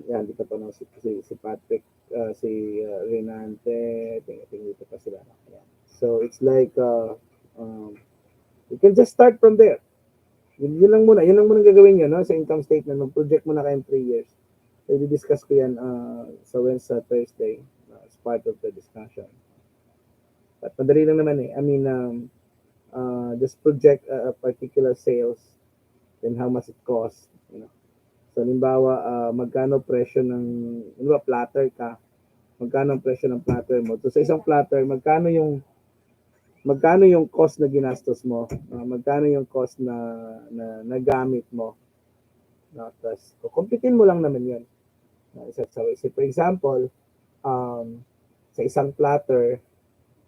Yan, dito pa no, si Patrick, Renante, I think dito pa sila, no? Yan. So it's like you can just start from there. Yun lang muna gagawin nyo, no? Sa income statement, mag-project muna kayong 3 years. So, i-discuss ko yan sa Thursday as part of the discussion. But madali lang naman eh. I mean, just project a particular sales, then how much it costs, you know. So, halimbawa, magkano presyo ng, halimbawa, platter ka, magkano ang presyo ng platter mo. So, sa isang platter, magkano yung cost na ginastos mo, magkano yung cost na nagamit mo. Tapos, kukumpitin mo lang naman yun. So, for example, sa isang platter,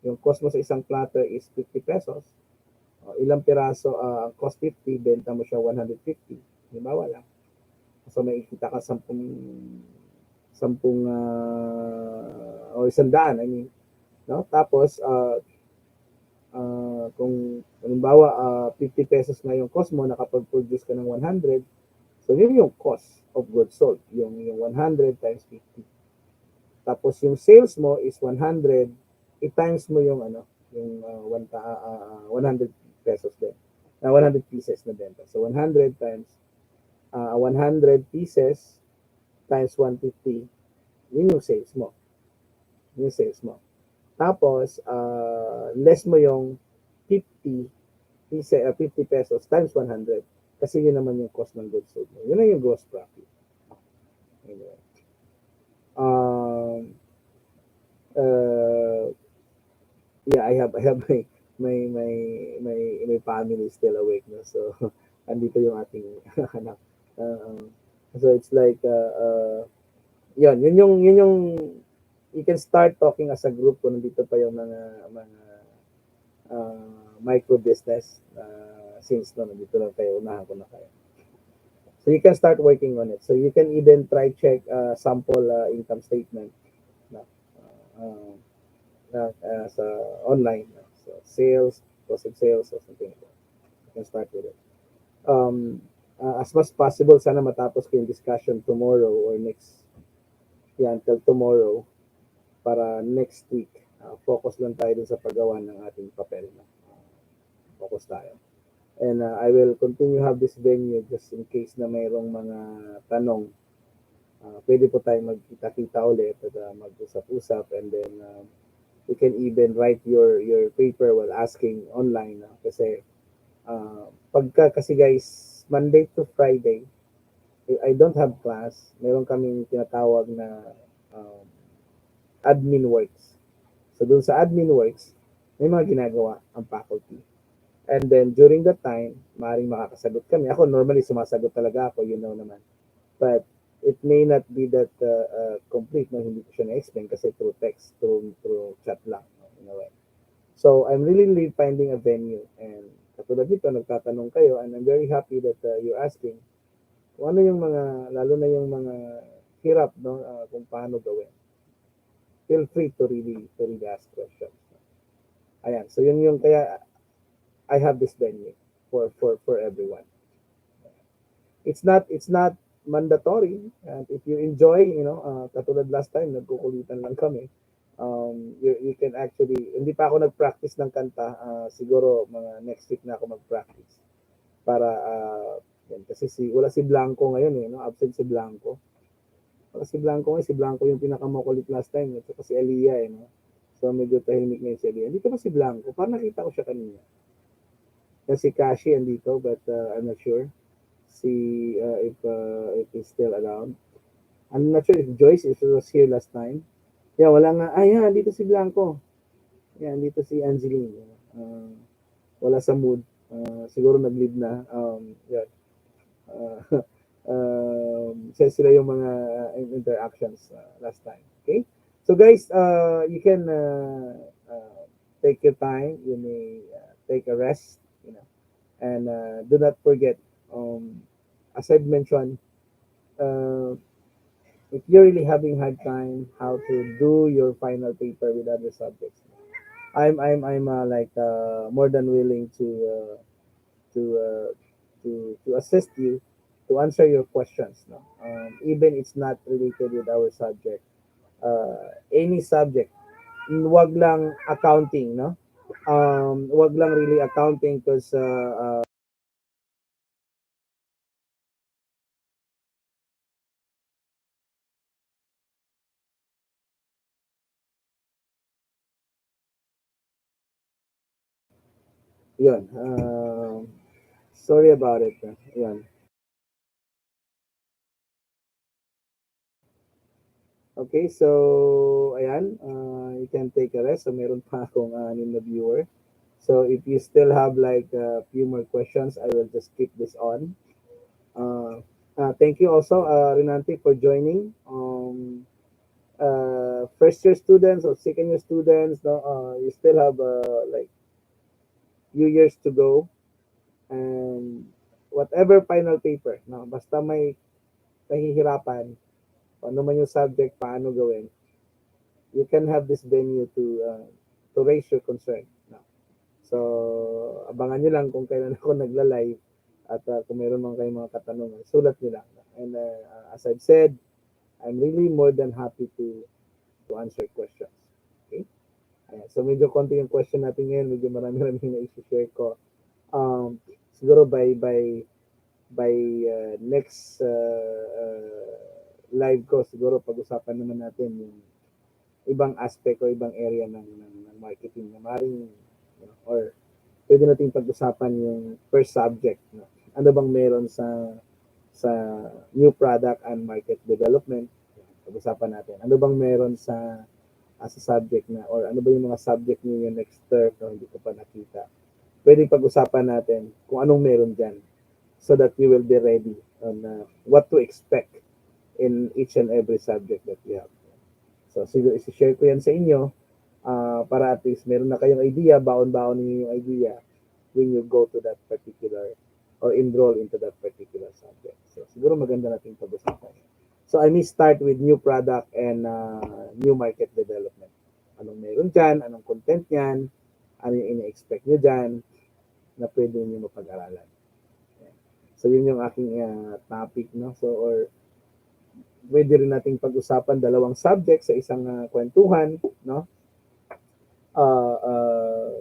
yung cost mo sa isang platter is 50 pesos. Ilang piraso, ang cost 50, benta mo siya 150. Halimbawa lang. So, may ikita ka 10 o 100, I mean. No? Tapos, kung halimbawa 50 pesos na yung cost mo, nakapag-produce ka ng 100, so yun yung cost of goods sold, yung 100 times 50. Tapos yung sales mo is 100, i-times mo yung yung 100 pesos din. 100 pieces na benta. So 100 times 100 pieces times 150, yun yung sales mo. Yun yung sales mo. Tapos, less mo yung 50 pesos times 100. Kasi yun naman yung cost ng goods sold mo. Yun na yung gross profit. Anyway. Yeah, I have my family still awake na. So, andito yung ating anak. So, it's like, yun yung you can start talking as a group kung nandito pa yung mga micro business since nandito lang kayo, unahan ko na kayo. So you can start working on it. So you can even try check sample income statement na sa online. So sales, cost of sales, or something like that. You can start with it. As much possible, sana matapos ko yung discussion tomorrow or until tomorrow, para next week, focus lang tayo dun sa paggawa ng ating papel. Focus tayo. And I will continue have this venue just in case na mayroong mga tanong. Pwede po tayo magkita-kita ulit at mag-usap-usap, and then you can even write your paper while asking online. Kasi kasi guys, Monday to Friday, I don't have class. Meron kaming tinatawag na admin works. So, dun sa admin works, may mga ginagawa ang faculty. And then, during that time, maaaring makakasagot kami. Ako, normally, sumasagot talaga ako, you know naman. But, it may not be that complete, no? Hindi ko siya na-explain kasi through text, through chat lang, no? In a way. So, I'm really finding a venue. And, katulad nito, nagtatanong kayo, and I'm very happy that you're asking kung ano yung mga, lalo na yung mga hirap, no? Kung paano gawin. Feel free to really ask questions. Ayan, so yun yung kaya I have this venue for everyone. It's not mandatory, and if you enjoy, katulad last time nagkukulitan lang kami. You can actually, hindi pa ako nag-practice ng kanta, siguro mga next week na ako mag-practice para yan, kasi wala si Blanco ngayon no, absent si Blanco. Si Blanco yung pinakamakulit last time, at saka si Aliyah, no? So, medyo tahimik ngayon si Aliyah. Dito ba si Blanco? Parang nakita ko siya kanina. Yan si Kashi andito, but I'm not sure if he's still around. I'm not sure if Joyce was here last time. Yeah, wala nga. Yan, dito si Blanco. Yan, dito si Angeline. Wala sa mood. Siguro nag-leave na. Yan. Sila yung mga interactions last time. Okay? So guys, you can take your time. You may take a rest, you know, and do not forget, as I've mentioned, uh, if you're really having hard time how to do your final paper with other subjects, I'm like more than willing to uh, to assist you to answer your questions. No, even it's not related with our subject, any subject, wag lang accounting, no? Wag lang really accounting because yun. Sorry about it. Yun. Okay, so ayan, you can take a rest. So meron pa akong anim na viewer. So if you still have like a few more questions, I will just keep this on. Thank you also, Renante, for joining. First year students or second year students, no, you still have like few years to go, and whatever final paper, no, basta may nahihirapan, ano man yung subject, paano gawin, you can have this venue to raise your concern. No? So, abangan nyo lang kung kailan ako nagla-live at kung meron man kayong mga katanungan, sulat nyo lang. And as I've said, I'm really more than happy to answer questions. Okay? Ayan. So, medyo konti yung question natin ngayon. Medyo marami-rami na i-share ko. Siguro by next live ko, siguro pag-usapan naman natin yung ibang aspect o ibang area ng marketing na maring, you know, or pwede nating pag-usapan yung first subject. No? Ano bang meron sa new product and market development? Pag-usapan natin. Ano bang meron sa subject na, or ano ba yung mga subject niyo yung next term na hindi ko pa nakita? Pwedeng pag-usapan natin kung anong meron dyan so that you will be ready on what to expect in each and every subject that we have. So, siguro isi-share ko yan sa inyo para at least meron na kayong idea, baon-baon niyo yung idea when you go to that particular or enroll into that particular subject. So, siguro maganda natin pag-usapan. So, I may start with new product and new market development. Anong meron dyan? Anong content yan? Ano yung ina-expect nyo dyan na pwede nyo mapag-aralan? So, yun yung aking topic, no? So, or pwede rin nating pag-usapan dalawang subject sa isang kwentuhan, no? Uh, uh,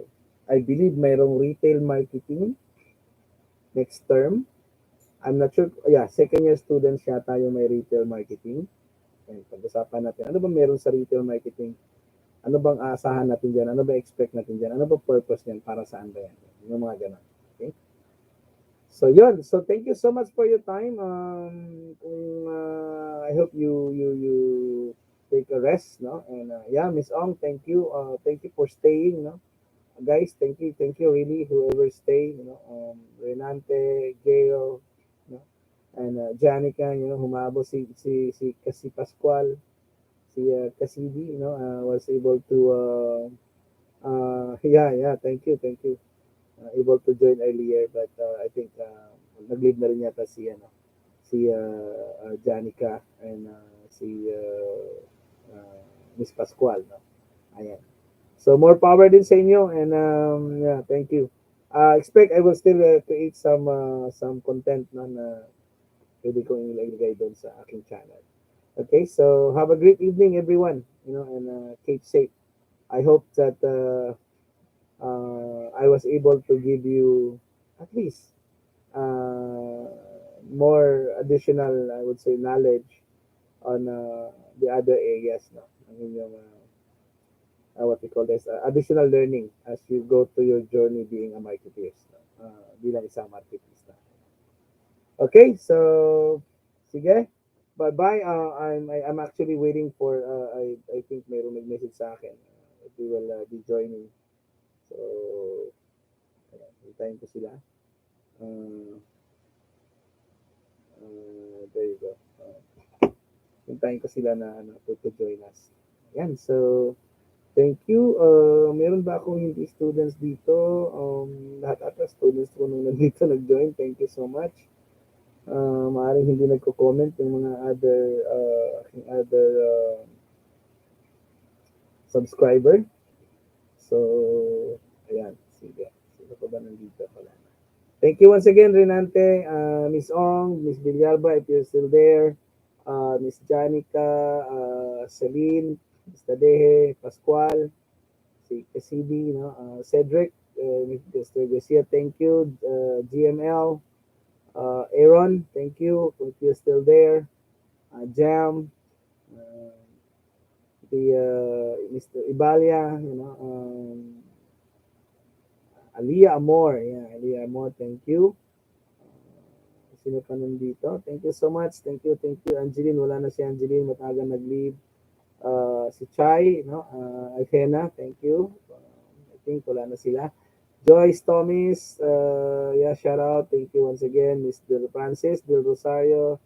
I believe mayroong retail marketing next term. I'm not sure. Yeah, second year students yata yung may retail marketing. And pag-usapan natin, ano ba meron sa retail marketing? Ano bang aasahan natin dyan? Ano ba expect natin dyan? Ano ba purpose niyan? Para saan ba yan? Yung mga ganun. Okay? So yun. So thank you so much for your time. I hope you take a rest, no? And yeah, Miss Ong, thank you. Thank you for staying, no? Guys, thank you really whoever stay, you know, Renante, Gail, no? And Janica, you know, humabo si Pascual, si Cassidy, you know, was able to yeah, thank you. Able to join earlier, but I think nag-leave na rin yata si Janica and si Miss Pascual, no? Ayan. So more power din sa inyo, and yeah, thank you. Expect I will still create some content na pwede kong ilagay doon sa aking channel. Okay, so have a great evening everyone, you know, and keep safe. I hope that I was able to give you at least uh, more additional, I would say, knowledge on the other areas, no? I mean, yung, what we call this, additional learning as you go to your journey being a marketeer, no? Bilang isang marketista. Okay, so, sige. Bye-bye. I'm actually waiting for, I think mayroong nag-message sa akin. If we will be joining. So, ayan, hintayin ko sila. Uh, there you go. hintayin ko sila na ano, to join us. Yan, so thank you. Meron ba akong hindi students dito? Lahat ata students ko nung nandito nag-join. Thank you so much. Maaaring hindi nagko-comment yung mga other subscriber. So, ayan. Sige. Sino pa ba nandito pala? Thank you once again, Renante, Miss Ong, Miss Villalba, if you're still there, Miss Janica, Celine, Miss Tadeje, Pascual, si KCB, no? Cedric, Mr. Garcia, thank you, GML, Aaron, thank you, if you're still there, Jam, uh, Mr. Ibalia, Aliyah Amor, yeah, Aliyah Amor, thank you. Sino pa nandito? Thank you so much. Thank you. Angeline, wala na si Angeline. Matagal nag-leave. Si Chai, no? Alhena, thank you. I think wala na sila. Joyce Thomas, yeah, shout out. Thank you once again. Miss Del Francis, Del Rosario,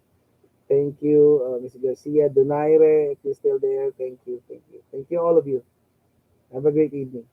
thank you. Miss Garcia, Donaire, if you're still there, thank you, thank you. Thank you, all of you. Have a great evening.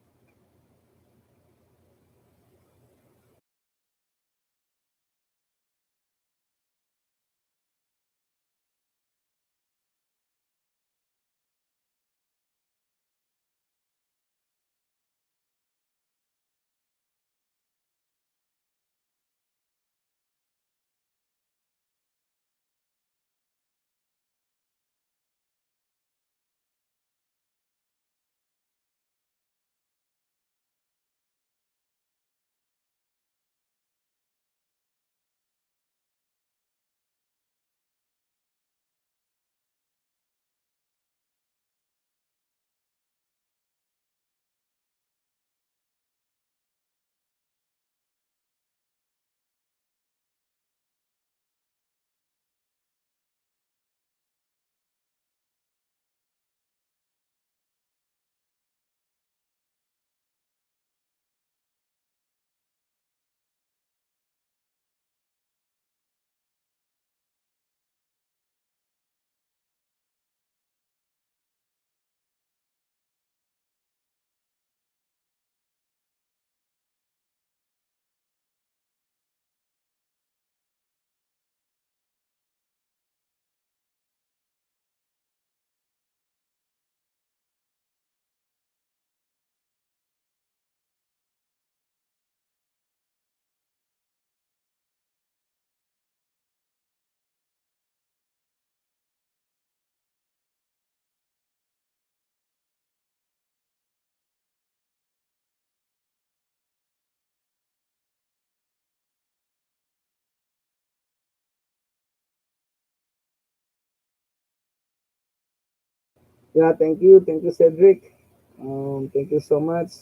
Yeah, thank you. Thank you, Cedric. Thank you so much.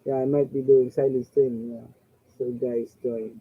Yeah, I might be doing silent stream. Yeah. So guys, join.